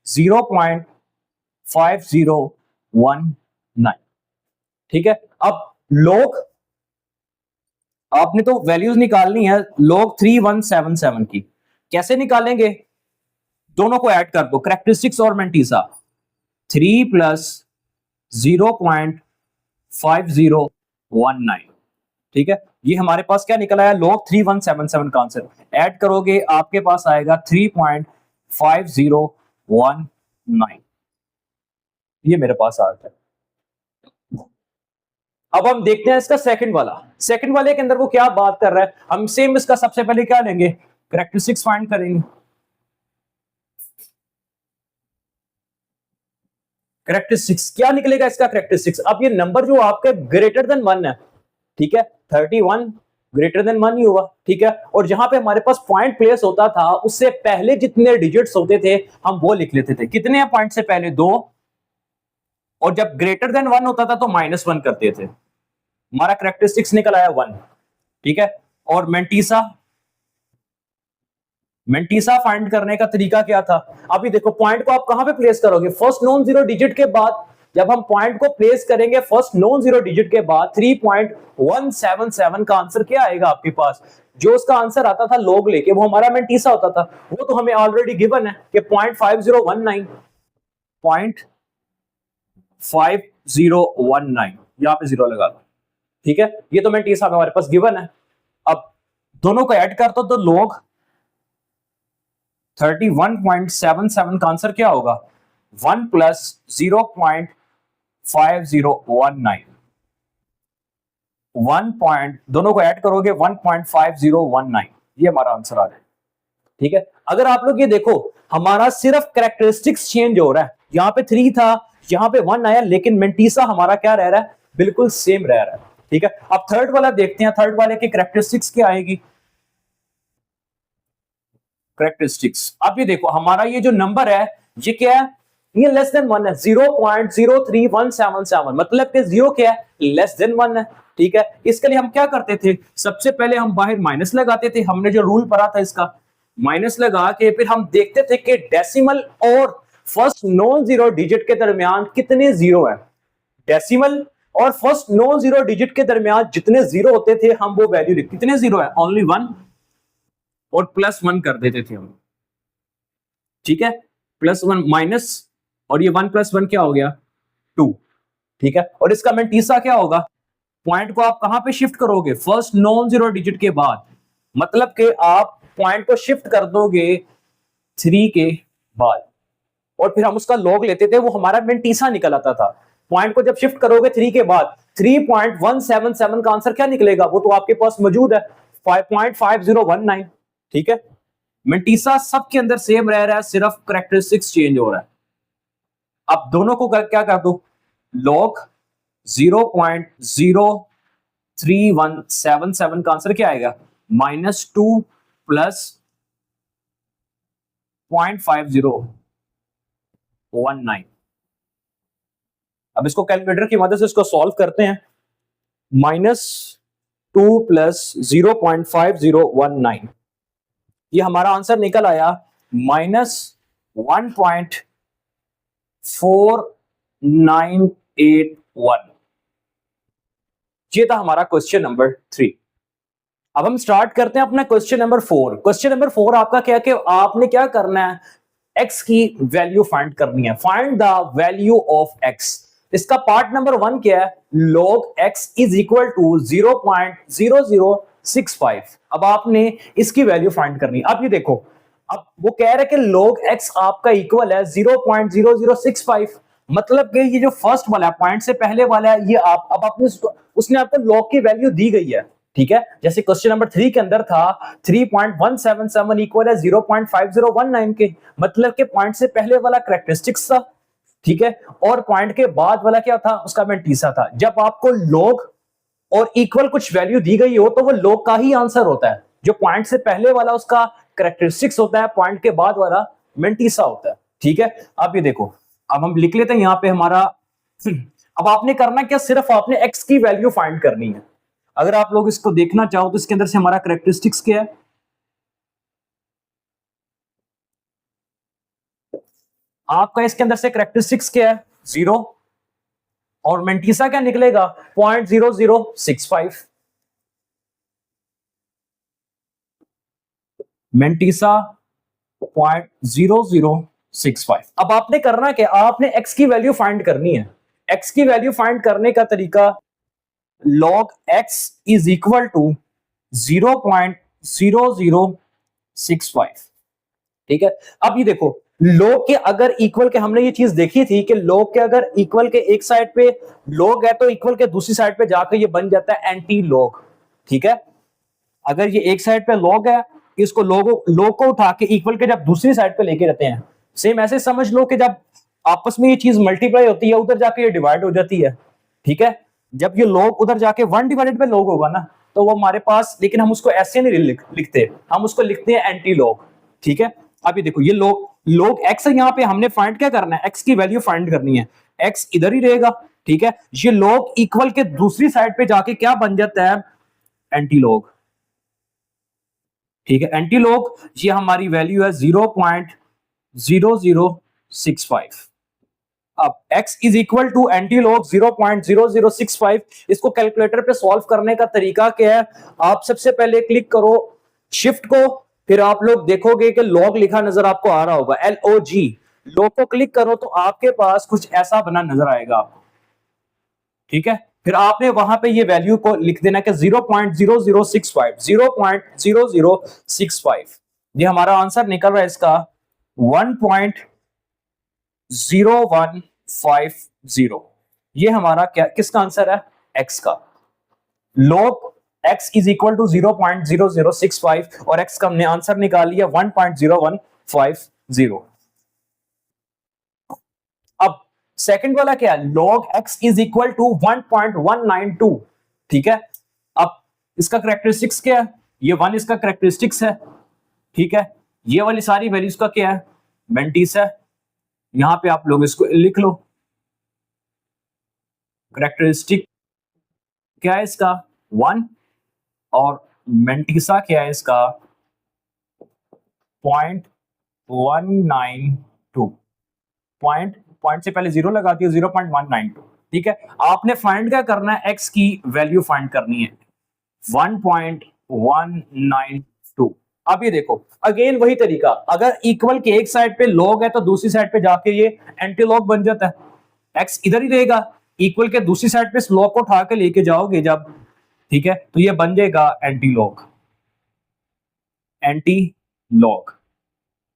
0.5019। ठीक है, अब log आपने तो वैल्यूज निकालनी है log 3177 की, कैसे निकालेंगे, दोनों को ऐड कर दो, कैरेक्टरिस्टिक्स और मेंटिसा, 3 प्लस 0.5019। ठीक है, ये हमारे पास क्या निकल आया, log 3177 का आंसर, ऐड करोगे आपके पास आएगा 3.5019, ये मेरे पास आ गया। अब हम देखते हैं इसका सेकंड वाले के अंदर वो क्या बात कर रहा है। हम सेम इसका सबसे पहले क्या लेंगे, कैरेक्टरिस्टिक्स फाइंड करेंगे। कैरेक्टरिस्टिक्स क्या निकलेगा इसका कैरेक्टरिस्टिक्स, अब ये नंबर जो आपके ग्रेटर देन 1 है, ठीक है, 31 ग्रेटर देन 1 ही हुआ। ठीक है, और जहां पे हमारे पास पॉइंट प्लेस होता था उससे पहले जितने डिजिट्स होते थे हम वो लिख लेते थे, कितने हैं पॉइंट से पहले, 2, और जब ग्रेटर देन 1 होता था तो -1 करते थे। हमारा कैरेक्टरिस्टिक्स निकल आया 1। ठीक है, और मेंटिसा फाइंड करने का तरीका क्या था, अभी देखो पॉइंट को आप कहां पे प्लेस करोगे, फर्स्ट नॉन जीरो डिजिट के बाद, जब हम पॉइंट को प्लेस करेंगे फर्स्ट नॉन जीरो डिजिट के बाद 3.177 का आंसर क्या आएगा आपके पास, जो उसका आंसर आता था log लेके वो हमारा मेंटिसा होता था, वो तो हमें ऑलरेडी गिवन है कि 0.5019 यहां पे 0 लगा दो। ठीक है, ये तो मेंटिसा हमारे पास गिवन है। अब दोनों को ऐड कर दो तो log 31.77 का आंसर क्या होगा, 1 प्लस 0.5019, 1 दोनों को ऐड करोगे 1.5019, ये हमारा आंसर आ रहा है। ठीक है, अगर आप लोग ये देखो हमारा सिर्फ कैरेक्टरिस्टिक्स चेंज हो रहा है, यहां पे 3 था यहां पे 1 आया, लेकिन मेंटिसा हमारा क्या रह रहा है, बिल्कुल सेम रह रहा है। ठीक है, अब थर्ड वाला देखते हैं, थर्ड वाले की कैरेक्टरिस्टिक्स क्या आएगी, कैरेक्टरिस्टिक्स। अब ये देखो हमारा ये जो नंबर है ये क्या है, ये लेस देन 1 है, 0.03177, मतलब कि 0 क्या है, लेस देन 1 है। ठीक है, इसके लिए हम क्या करते थे, सबसे पहले हम बाहर माइनस लगाते थे, हमने जो रूल पढ़ा था इसका, माइनस लगा के फिर हम देखते थे कि डेसिमल और फर्स्ट नॉन जीरो डिजिट के दरमियान कितने जीरो है, डेसिमल और फर्स्ट नॉन जीरो डिजिट के दरमियान जितने जीरो होते थे हम वो वैल्यू लिखते, कितने जीरो है, ओनली 1, और +1 कर देते थे हम। ठीक है, +1 माइनस, और ये 1 + 1 क्या हो गया, 2। ठीक है, और इसका मेंटिसा क्या होगा, पॉइंट को आप कहां पे शिफ्ट करोगे, फर्स्ट नॉन जीरो डिजिट के बाद, मतलब कि आप पॉइंट को शिफ्ट कर दोगे 3 के बाद, और फिर हम उसका log लेते थे, वो हमारा मेंटिसा निकल आता था। पॉइंट को जब शिफ्ट करोगे 3 के बाद 3.177 का आंसर क्या निकलेगा, वो तो आपके पास मौजूद है 5.5019। ठीक है, मेंटिसा सबके अंदर सेम रह रहा है, सिर्फ कैरेक्टरिस्टिक्स चेंज हो रहा है। अब दोनों को क्या कर दो, log 0.03177 का आंसर क्या आएगा, -2 प्लस 0.5019। अब इसको कैलकुलेटर की मदद से इसको सॉल्व करते हैं, -2 प्लस 0.5019, ये हमारा आंसर निकल आया -1.4981। ये था हमारा क्वेश्चन नंबर 3। अब हम स्टार्ट करते हैं अपना क्वेश्चन नंबर 4। क्वेश्चन नंबर 4 आपका क्या कि आपने क्या करना है, x की वैल्यू फाइंड करनी है, find the value of x। इसका पार्ट नंबर 1 क्या है, log x is equal to 0.0065। अब आपने इसकी वैल्यू फाइंड करनी है। अब ये देखो, अब वो कह रहे हैं कि log x आपका इक्वल है 0.0065, मतलब कि ये जो फर्स्ट वाला है, पॉइंट से पहले वाला है, ये आप अब आपने उसने आपको log की वैल्यू दी गई है। ठीक है, जैसे क्वेश्चन नंबर 3 के अंदर था 3.177 इक्वल है 0.5019 के, मतलब के पॉइंट से पहले वाला कैरेक्टरिस्टिक्स था, ठीक है, और पॉइंट के बाद वाला क्या था, उसका मेंटीसा था। जब आपको log और इक्वल कुछ वैल्यू दी गई हो तो वो log का ही आंसर होता है। जो पॉइंट से पहले वाला उसका कैरेक्टरिस्टिक्स होता है, पॉइंट के बाद वाला मेंटीसा होता है। ठीक है, अब ये देखो, अब हम लिख लेते हैं यहां पे हमारा अब आपने करना क्या, सिर्फ आपने x की वैल्यू फाइंड करनी है। अगर आप लोग इसको देखना चाहो तो इसके अंदर से हमारा कैरेक्टरिस्टिक्स क्या है, आपका इसके अंदर से कैरेक्टरिस्टिक्स क्या है, 0, और मेंटीसा क्या निकलेगा, 0.0065। मेंटीसा 0.0065। अब आपने करना क्या, आपने x की वैल्यू फाइंड करनी है। x की वैल्यू फाइंड करने का तरीका, log x is equal to 0.0065। ठीक है, अब ये देखो, log के अगर इक्वल के, हमने ये चीज देखी थी कि log के अगर इक्वल के एक साइड पे log है तो इक्वल के दूसरी साइड पे जाकर ये बन जाता है एंटी log। ठीक है, अगर ये एक साइड पे log है, इसको log को उठा के इक्वल के जब दूसरी साइड पे लेके जाते हैं, सेम ऐसे समझ लो कि जब आपस में ये चीज मल्टीप्लाई होती है, उधर जाके ये डिवाइड हो जाती है। ठीक है, जब ये log उधर जाके 1 डिवाइडेड बाय log होगा ना, तो वो हमारे पास, लेकिन हम उसको ऐसे नहीं लिखते, हम उसको लिखते हैं एंटी log। ठीक है, अब ये देखो, ये log x है, यहाँ पे हमने फाइंड क्या करना है, x की वैल्यू फाइंड करनी है। x इधर ही रहेगा। ठीक है, ये log इक्वल के दूसरी साइड पे जाके क्या बन जाता है, एंटी log। ठीक है, एंटी log, ये हमारी वैल्यू है 0.0065। अब x is equal to anti log 0.0065। इसको कैलकुलेटर पे सॉल्व करने का तरीका क्या है, आप सबसे पहले क्लिक करो शिफ्ट को, फिर आप लोग देखोगे कि log लिखा नजर आपको आ रहा होगा, LOG। log को क्लिक करो तो आपके पास कुछ ऐसा बना नजर आएगा आपको। ठीक है, फिर आपने वहां पे ये वैल्यू को लिख देना कि 0.0065, 0.0065। ये हमारा आंसर निकल रहा है इसका 1.0150। ये हमारा क्या, किसका आंसर है, x का। log x is equal to 0.0065 और x का हमने आंसर निकाल लिया 1.0150। अब सेकंड वाला क्या है, log x is equal to 1.192। ठीक है, अब इसका कैरेक्टरिस्टिक्स क्या है, ये 1 इसका कैरेक्टरिस्टिक्स है। ठीक है, ये वाली सारी वैल्यूज का क्या है, मेंटीस है। यहां पे आप लोग इसको लिख लो, कैरेक्टरिस्टिक क्या है इसका 1, और मेंटीसा क्या है इसका 0.192। पॉइंट से पहले 0 लगा दिया, 0.192। ठीक है, आपने फाइंड क्या करना है, x की वैल्यू फाइंड करनी है 1.192। अब ये देखो, अगेन वही तरीका, अगर इक्वल के एक साइड पे log है तो दूसरी साइड पे जाके ये एंटी log बन जाता है। x इधर ही रहेगा, इक्वल के दूसरी साइड पे log को उठा के लेके जाओगे जब, ठीक है, तो ये बन जाएगा एंटी log। Anti log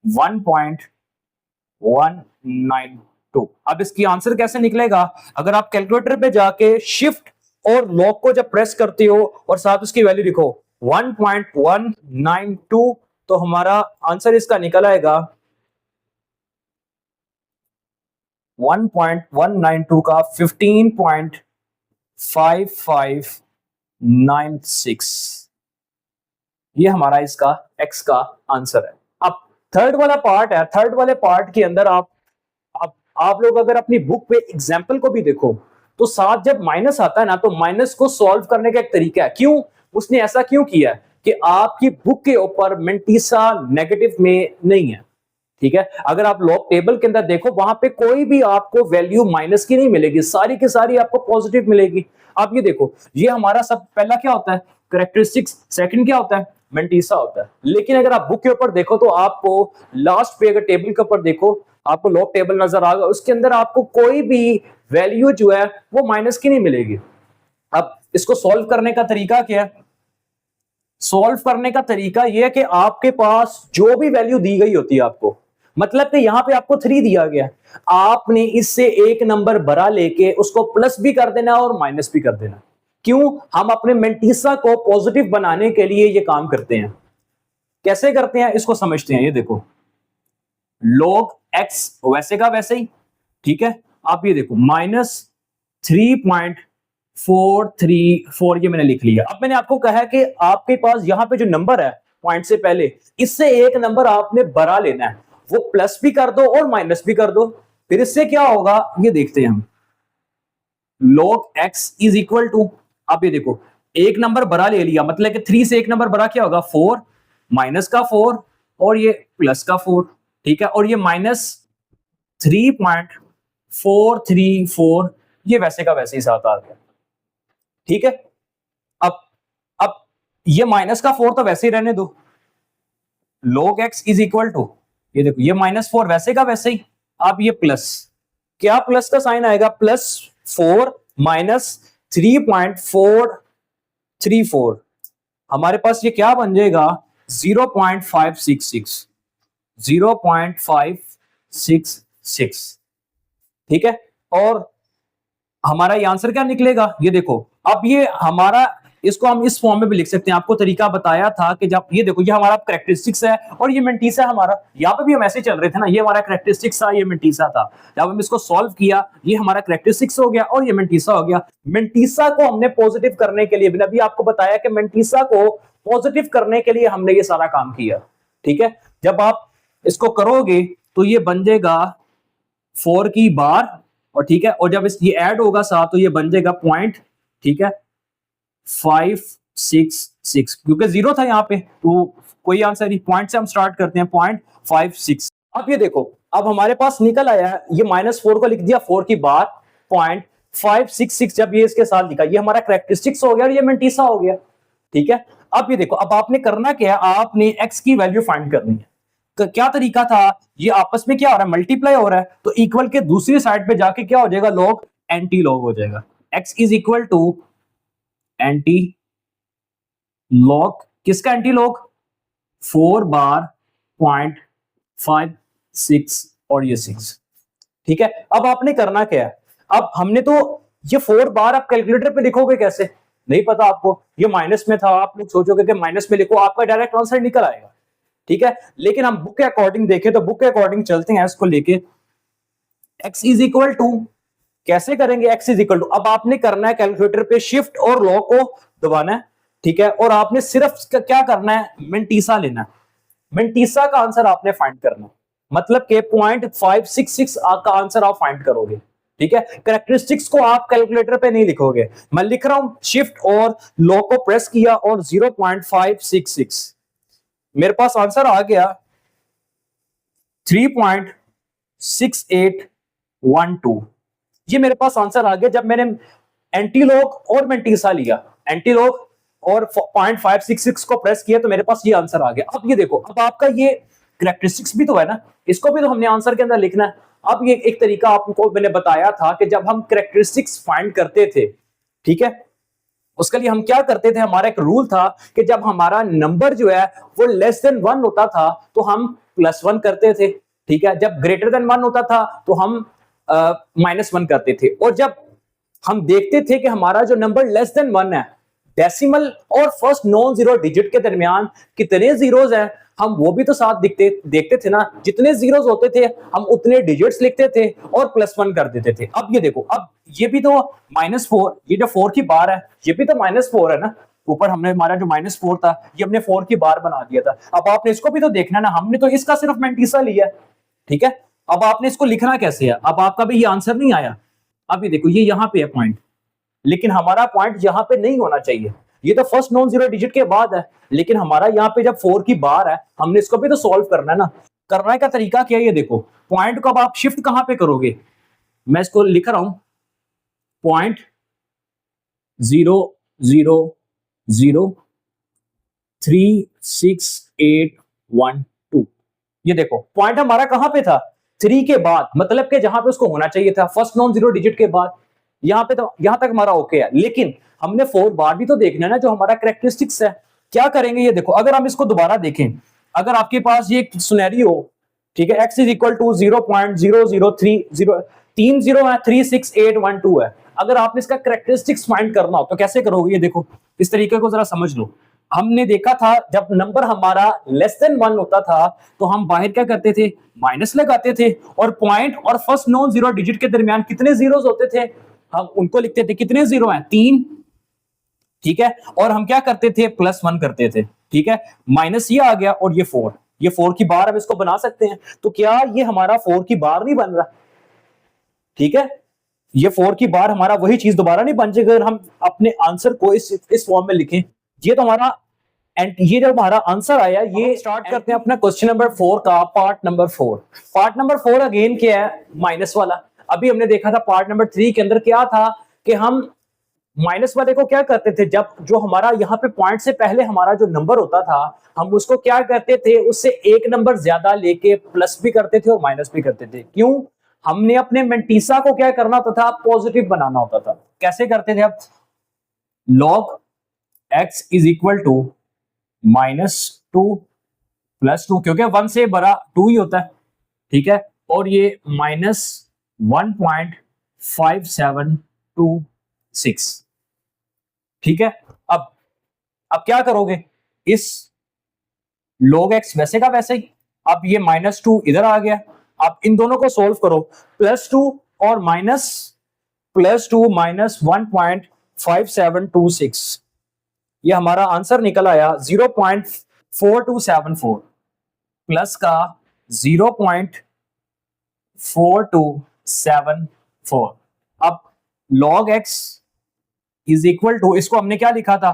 1.192। अब इसकी आंसर कैसे निकलेगा, अगर आप कैलकुलेटर पे जाके शिफ्ट और log को जब प्रेस करते हो और साथ उसकी वैल्यू लिखो 1.192, तो हमारा आंसर इसका निकल आएगा 1.192 का 15.5596। ये हमारा इसका x का आंसर है। अब थर्ड वाला पार्ट है, थर्ड वाले पार्ट के अंदर आप लोग अगर अपनी बुक पे एग्जाम्पल को भी देखो तो साथ जब माइनस आता है ना, तो माइनस को सॉल्व करने का एक तरीका है। क्यों, उसने ऐसा क्यों किया है कि आपकी बुक के ऊपर मेंटीसा नेगेटिव में नहीं है। ठीक है, अगर आप लॉग टेबल के अंदर देखो, वहां पे कोई भी आपको वैल्यू माइनस की नहीं मिलेगी, सारी की सारी आपको पॉजिटिव मिलेगी। आप ये देखो, ये हमारा सब पहला क्या होता है, कैरेक्टरिस्टिक्स, सेकंड क्या होता है, मेंटीसा होता है। लेकिन अगर आप बुक के ऊपर देखो तो आपको लास्ट पे अगर टेबल के ऊपर देखो, आपको लॉग टेबल नजर आएगा, उसके अंदर आपको कोई भी वैल्यू जो है वो माइनस की नहीं मिलेगी। अब इसको सॉल्व करने का तरीका क्या है, सॉल्व करने का तरीका यह है कि आपके पास जो भी वैल्यू दी गई होती है आपको, मतलब कि यहां पे आपको 3 दिया गया, आपने इससे एक नंबर बड़ा लेके उसको प्लस भी कर देना और माइनस भी कर देना। क्यों, हम अपने मेंटीसा को पॉजिटिव बनाने के लिए ये काम करते हैं। कैसे करते हैं इसको समझते हैं। ये देखो, log x वैसे का वैसे ही, ठीक है, आप ये देखो -3.434 ये मैंने लिख लिया। अब मैंने आपको कहा है कि आपके पास यहां पे जो नंबर है पॉइंट से पहले, इससे एक नंबर आपने बड़ा लेना है, वो प्लस भी कर दो और माइनस भी कर दो। फिर इससे क्या होगा ये देखते हैं हम। log x is equal to, आप ये देखो एक नंबर बड़ा ले लिया, मतलब कि 3 से एक नंबर बड़ा क्या होगा 4, माइनस का 4 और ये प्लस का 4, ठीक है, और ये -3.434 ये वैसे का वैसे ही साथ आ गया, ठीक है। अब ये माइनस का 4 तो वैसे ही रहने दो, log x is equal to, ये देखो ये -4 वैसे का वैसे ही, अब ये प्लस, क्या प्लस का साइन आएगा, +4 -3.434, हमारे पास ये क्या बन जाएगा 0.566, 0.566, ठीक है। और हमारा ये आंसर क्या निकलेगा, ये देखो अब ये हमारा, इसको हम इस फॉर्म में भी लिख सकते हैं, आपको तरीका बताया था कि जब ये देखो ये हमारा कैरेक्टरिस्टिक्स है और ये मेंटिसा हमारा, यहाँ पे भी हम ऐसे चल रहे थे ना, ये हमारा कैरेक्टरिस्टिक्स था, ये मेंटिसा था। जब हम इसको सॉल्व किया ये हमारा कैरेक्टरिस्टिक्स हो गया और ये मेंटिसा हो गया। मेंटिसा को हमने पॉजिटिव करने के लिए, अभी आपको बताया कि मेंटिसा को पॉजिटिव करने के लिए हमने ये सारा काम किया, ठीक है। जब आप इसको करोगे तो ये बन जाएगा 4 की बार, और ठीक है, और जब ये ऐड होगा साथ तो ये बन जाएगा पॉइंट, ठीक है 566, क्योंकि 0 था यहाँ पे तो कोई आंसर नहीं, पॉइंट से हम स्टार्ट करते हैं 0.56। अब ये देखो अब हमारे पास निकल आया है, ये -4 को लिख दिया 4 की बार 0.566, जब ये इसके साथ लिखा ये हमारा कैरेक्टरिस्टिक्स हो गया और ये मेंटिसा हो गया, ठीक है। अब ये देखो अब आपने करना क्या है, आपने x की वैल्यू फाइंड करनी है। तो क्या तरीका था, ये आपस में क्या हो रहा है मल्टीप्लाई हो रहा है, तो इक्वल के दूसरी साइड पे जाके क्या हो जाएगा लॉग एंटी लॉग हो जाएगा, x is equal to anti log, किसका एंटी लॉग 4 बार 0.56 और ये 6, ठीक है। अब आपने करना क्या है, अब हमने तो ये 4 बार आप कैलकुलेटर पे लिखोगे कैसे, नहीं पता आपको, ये माइनस में था, आप लोग सोचोगे कि माइनस में लिखो, आपका डायरेक्ट आंसर निकल आएगा, ठीक है। लेकिन हम बुक के अकॉर्डिंग देखें तो बुक के अकॉर्डिंग चलते हैं इसको लेके, x इज इक्वल टू, कैसे करेंगे x इज इक्वल टू, अब आपने करना है कैलकुलेटर पे शिफ्ट और लॉ को दबाना है, ठीक है, और आपने सिर्फ क्या करना है मेंटिसा लेना है, मेंटिसा का आंसर आपने फाइंड करना है, मतलब के 0.566 का आंसर आप फाइंड करोगे, ठीक है। कैरेक्टरिस्टिक्स को आप कैलकुलेटर पे नहीं लिखोगे, मैं लिख रहा हूं शिफ्ट और लॉ को प्रेस किया और 0.566, मेरे पास आंसर आ गया 3.6812, ये मेरे पास आंसर आ गया जब मैंने एंटीलॉग और मेंटिसा लिया, एंटीलॉग और 0.566 को प्रेस किया तो मेरे पास ये आंसर आ गया। अब ये देखो अब आपका ये कैरेक्टरिस्टिक्स भी तो है ना, इसको भी तो हमने आंसर के अंदर लिखना है। अब ये एक तरीका आपको मैंने बताया था कि जब हम कैरेक्टरिस्टिक्स फाइंड करते थे, ठीक है, उसके लिए हम क्या करते थे, हमारा एक रूल था कि जब हमारा नंबर जो है वो लेस देन 1 होता था तो हम +1 करते थे, ठीक है, जब ग्रेटर देन 1 होता था तो हम -1 करते थे, और जब हम देखते थे कि हमारा जो नंबर लेस देन 1 है, डेसिमल और फर्स्ट नॉन जीरो डिजिट के दरमियान कितने जीरोस हैं हम वो भी तो साथ देखते थे ना, जितने जीरोस होते थे हम उतने डिजिट्स लिखते थे और +1 कर देते थे। अब ये देखो अब ये भी तो -4, ये जो 4 की बार है ये भी तो -4 है ना, ऊपर हमने हमारा जो -4 था ये हमने 4 की बार बना दिया था। अब आपने इसको भी तो देखना ना, हमने तो इसका सिर्फ मेंटिसा लिया, ठीक है। अब आपने इसको लिखना कैसे है, अब आपका भी ये आंसर नहीं आया, अब ये देखो ये यहाँ पे है पॉइंट, लेकिन हमारा पॉइंट यहाँ पे नहीं होना चाहिए, ये तो फर्स्ट नॉन जीरो डिजिट के बाद है, लेकिन हमारा यहाँ पे जब 4 की बार है हमने इसको भी तो सॉल्व करना है ना। करने का तरीका क्या है, ये देखो पॉइंट को अब आप शिफ्ट कहां पे करोगे, मैं इसको लिख रहा हूं 0.00036812, ये देखो पॉइंट हमारा कहां पे था 3 के बाद, मतलब कि जहां पे उसको होना चाहिए था फर्स्ट नॉन जीरो डिजिट के बाद, यहाँ पे तो यहां तक हमारा ओके है, लेकिन हमने 4 बार भी तो देखना है ना जो हमारा कैरेक्टरिस्टिक्स है। क्या करेंगे, ये देखो अगर हम इसको दोबारा देखें, अगर आपके पास ये सिनेरियो, ठीक है, x इज इक्वल टू 0.0030 है, अगर आपने इसका कैरेक्टरिस्टिक्स फाइंड करना हो तो कैसे करोगे, ये देखो इस तरीके को जरा समझ लो। हमने देखा था जब नंबर हमारा लेस देन 1 होता था तो हम बाहर क्या करते थे, माइनस लगाते थे, और पॉइंट और फर्स्ट नॉन जीरो डिजिट के दरमियान कितने जीरोस होते थे, हम उनको लिखते थे, कितने जीरो हैं, 3, ठीक है, और हम क्या करते थे, +1 करते थे, ठीक है, माइनस ये आ गया और ये 4 की बार अब इसको बना सकते हैं, तो क्या ये हमारा 4 की बार नहीं बन रहा, ठीक है, ये 4 की बार हमारा वही चीज दोबारा नहीं बन जाएगी अगर हम अपने आंसर को इस फॉर्म में लिखें। ये तो हमारा, एंड ये जो हमारा आंसर आया, ये स्टार्ट करते हैं अपना क्वेश्चन नंबर 4 का part number 4। Part number 4 again क्या है, माइनस वाला। अभी हमने देखा था पार्ट नंबर 3 के अंदर क्या था कि हम माइनस वाले को क्या करते थे, जब जो हमारा यहाँ पे पॉइंट से पहले हमारा जो नंबर होता था हम उसको क्या करते थे, उससे एक नंबर ज्यादा लेके प्लस भी करते थे और माइनस भी करते थे। क्यों, हमने अपने मेंटीसा को क्या करना होता था, पॉजिटिव बनाना होता था। कैसे करते थे अब, log x is equal to -2 + 2, क्योंकि 1 से बड़ा 2 ही होता है, ठीक है, और ये -1.5726, ठीक है। अब क्या करोगे, इस log x वैसे का वैसे ही, अब ये -2 इधर आ गया, अब इन दोनों को सोल्व करो, +2 और +2 -1.5726, ये हमारा आंसर निकल आया 0.4274 प्लस का 0.4274। अब log x is equal to, इसको हमने क्या लिखा था,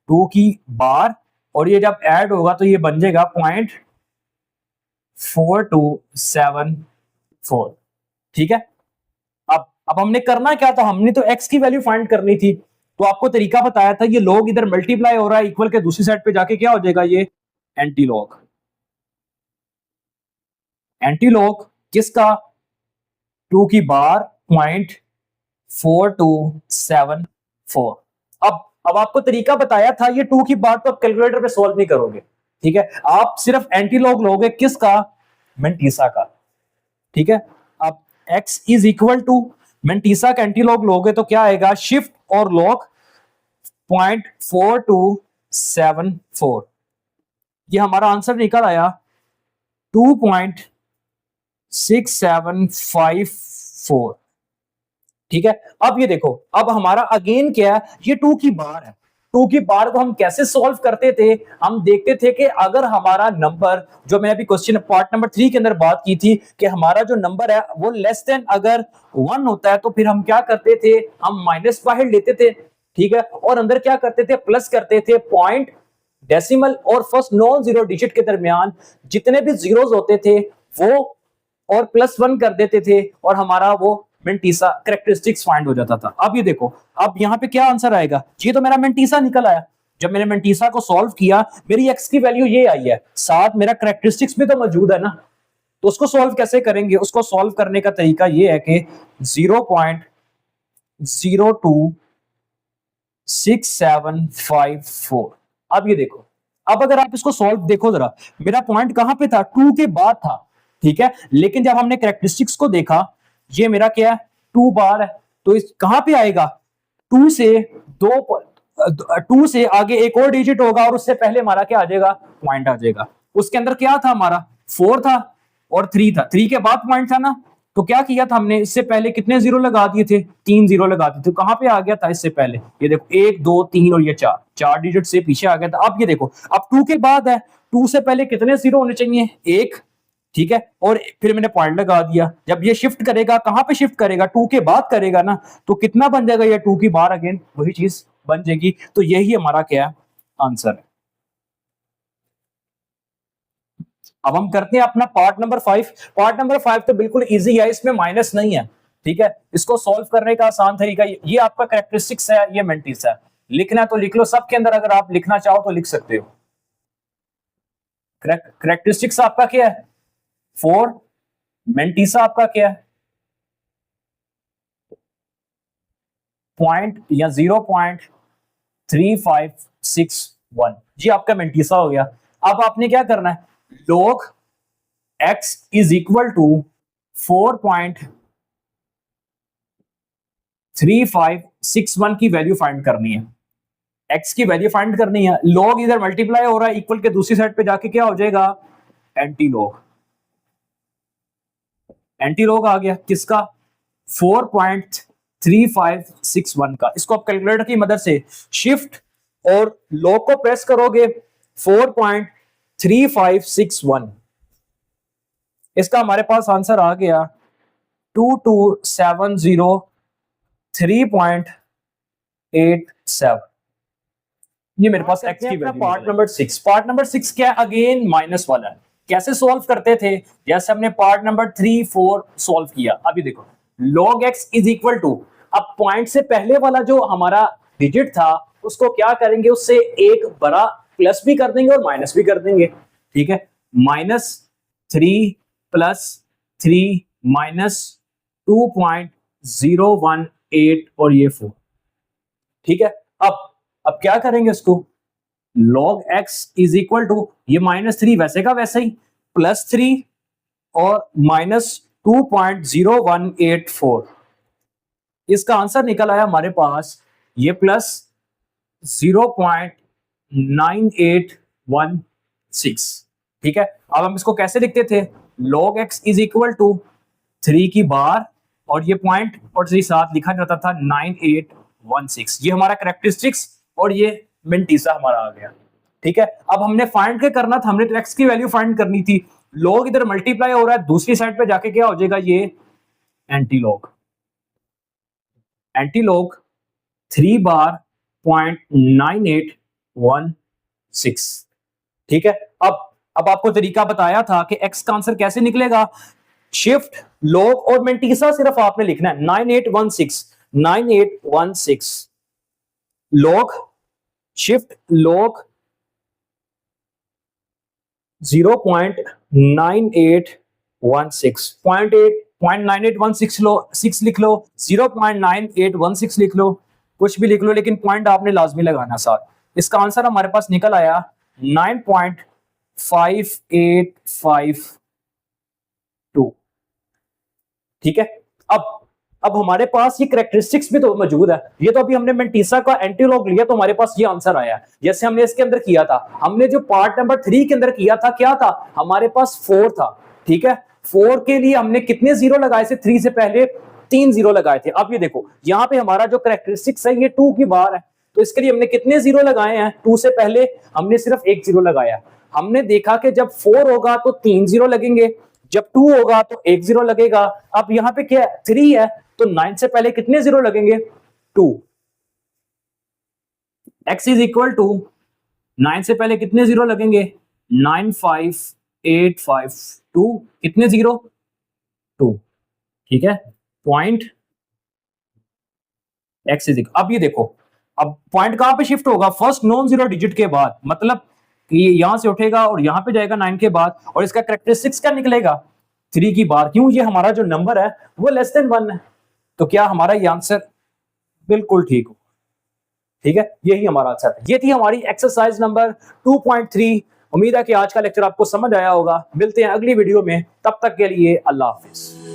2 की बार, और ये जब ऐड होगा तो ये बन जाएगा 0.4274, ठीक है। अब हमने करना क्या था, हमने तो x की वैल्यू फाइंड करनी थी, तो आपको तरीका बताया था, ये log इधर मल्टीप्लाई हो रहा है इक्वल के दूसरी साइड पे जाके क्या हो जाएगा, ये एंटी लॉग किसका, 2 की बार 0.4274। अब आपको तरीका बताया था, ये 2 की बार तो आप कैलकुलेटर पे सॉल्व नहीं करोगे, ठीक है, आप सिर्फ एंटी लॉग लोगे किसका, मेंटीसा का, ठीक है। अब x is equal to mantissa का एंटी लॉग लोगे तो क्या आएगा, शिफ्ट और लॉग 0.4274, ये हमारा आंसर निकल आया 2.6754, ठीक है। अब ये देखो, अब हमारा अगेन क्या है, ये 2 की बार है, 2 की बार को हम कैसे सॉल्व करते थे, हम देखते थे कि अगर हमारा नंबर, जो मैं अभी क्वेश्चन पार्ट नंबर 3 के अंदर बात की थी कि हमारा जो नंबर है वो लेस देन अगर 1 होता है तो फिर हम क्या करते थे, हम माइनस बाहर लेते थे, ठीक है, और अंदर क्या करते थे, प्लस करते थे। पॉइंट, डेसिमल और फर्स्ट नॉन जीरो डिजिट के दरमियान जितने भी जीरोस होते थे वो और +1 कर देते थे और हमारा वो मेंटीसा कैरेक्टरिस्टिक्स फाइंड हो जाता था। अब ये देखो, अब यहाँ पे क्या आंसर आएगा, ये तो मेरा मेंटीसा निकल आया, जब मैंने मेंटीसा को सॉल्व किया मेरी x की वैल्यू ये आई है, साथ मेरा कैरेक्टरिस्टिक्स भी तो मौजूद है ना, तो उसको सॉल्व कैसे करेंगे, उसको सॉल्व करने का तरीका ये है कि 0.026754। अब ये देखो, अब अगर आप इसको सॉल्व देखो जरा, मेरा पॉइंट कहां पे था, 2 के बाद था, ठीक है, लेकिन जब हमने कैरेक्टरिस्टिक्स को देखा, ये मेरा क्या है, 2 बार है, तो इस कहां पे आएगा, 2 से 2 से आगे एक और डिजिट होगा और उससे पहले हमारा क्या आ जाएगा, पॉइंट आ जाएगा। उसके अंदर क्या था, हमारा 4 था और 3 था, 3 के बाद पॉइंट था ना, तो क्या किया था हमने, इससे पहले कितने जीरो लगा दिए थे, 3 जीरो लगा दिए थे, कहां पे आ गया था इससे पहले, ये देखो 1 2 3 और ये 4 डिजिट से पीछे आ गया था। अब ये देखो, अब 2 के बाद है, 2 से पहले कितने जीरो होने चाहिए, 1, ठीक है, और फिर मैंने पॉइंट लगा दिया। जब ये शिफ्ट करेगा, कहां पे शिफ्ट करेगा, 2 के बाद करेगा ना, तो कितना बन जाएगा, ये 2 की बार अगेन वही चीज बन जाएगी। तो यही हमारा क्या है, आंसर है। अब हम करते हैं अपना पार्ट नंबर 5। पार्ट नंबर 5 तो बिल्कुल इजी है, इसमें माइनस नहीं है, ठीक है, इसको सॉल्व करने का आसान तरीका, ये आपका कैरेक्टरिस्टिक्स है, ये मेंटीसा है, लिखना तो लिख लो, सबके अंदर अगर आप लिखना चाहो तो लिख सकते हो। कैरेक्टरिस्टिक्स आपका क्या है, 4, मेंटीसा आपका क्या है, पॉइंट या 0.3561, जी आपका मेंटीसा हो गया। अब आपने क्या करना है, log x is equal to 4.3561 की वैल्यू फाइंड करनी है, x की वैल्यू फाइंड करनी है, log इधर मल्टीप्लाई हो रहा है, इक्वल के दूसरी साइड पे जाके क्या हो जाएगा, एंटी लॉग। एंटी लॉग आ गया किसका, 4.3561 का। इसको आप कैलकुलेटर की मदद से शिफ्ट और लॉग को प्रेस करोगे 4.3561, इसका हमारे पास आंसर आ गया 2270.3.87। ये मेरे पास एक्स की value. Part number 6, part number 6 क्या है, अगेन माइनस वाला है। कैसे सॉल्व करते थे, जैसे हमने पार्ट नंबर 3, 4 सॉल्व किया। अभी देखो log x is equal to, अब पॉइंट से पहले वाला जो हमारा डिजिट था उसको क्या करेंगे, उससे एक बड़ा प्लस भी कर देंगे और माइनस भी कर देंगे, ठीक है। -3 + 3 -2.018 और ये 4, ठीक है। अब क्या करेंगे उसको, log x is equal to, ये -3 वैसे का वैसे ही, +3 और -2.0184। इसका आंसर निकल आया हमारे पास ये +0.9816, ठीक है। अब हम इसको कैसे लिखते थे, log x is equal to 3 की बार और ये पॉइंट और साथ लिखा जाता था 9816। ये हमारा कैरेक्टरिस्टिक्स और ये मिंटीसा हमारा आ गया, ठीक है। अब हमने फाइंड क्या करना था, हमने तो x की वैल्यू फाइंड करनी थी। log इधर मल्टीप्लाई हो रहा है, दूसरी साइड पे जाके क्या हो जाएगा, ये एंटी लॉग। एंटी लॉग 3 बार 0.9816, ठीक है। अब आपको तरीका बताया था कि x का आंसर कैसे निकलेगा, शिफ्ट log और मिंटीसा सिर्फ आपने लिखना है 9816 log शिफ्ट log 0.9816 लिख लो, 0.9816 लिख लो, कुछ भी लिख लो, लेकिन पॉइंट आपने लाजमी लगाना साथ। इसका आंसर हमारे पास निकल आया 9.5852, ठीक है। अब हमारे पास ये कैरेक्टरिस्टिक्स भी तो मौजूद है। ये तो अभी हमने मिंटीसा का एंटी लॉग लिया तो हमारे पास ये आंसर आया। जैसे हमने इसके अंदर किया था, हमने जो पार्ट नंबर 3 के अंदर किया था, क्या था हमारे पास 4 था, ठीक है। 4 के लिए हमने कितने जीरो लगाए थे, 3 से पहले 3 जीरो लगाए थे। अब ये देखो यहाँ पे हमारा जो कैरेक्टरिस्टिक्स है ये 2 की बार है, तो इसके लिए हमने कितने जीरो लगाए हैं, 2 से पहले हमने सिर्फ 1 जीरो लगाया। हमने देखा कि जब 4 होगा तो 3 जीरो लगेंगे, जब 2 होगा तो 1 जीरो लगेगा। अब यहाँ पे क्या 3 है तो 9 से पहले कितने जीरो लगेंगे, 2। x इज इक्वल टू 9 से पहले कितने जीरो लगेंगे, 95852, कितने जीरो, 2, ठीक है। पॉइंट x इज इक्वल, अब ये देखो अब पॉइंट कहां पे शिफ्ट होगा, फर्स्ट नॉन जीरो डिजिट के बाद, मतलब ये यहां से उठेगा और यहां पे जाएगा 9 के बाद, और इसका कैरेक्टरिस्टिक्स क्या निकलेगा, 3 की बार। क्यों, ये हमारा जो नंबर है वो लेस देन 1 है, तो क्या हमारा ये आंसर बिल्कुल ठीक हो, ठीक है। यही हमारा आंसर है। ये थी हमारी एक्सरसाइज नंबर 2.3। उम्मीद है कि आज का लेक्चर आपको समझ आया होगा। मिलते हैं अगली वीडियो में, तब तक के लिए अल्लाह हाफिज।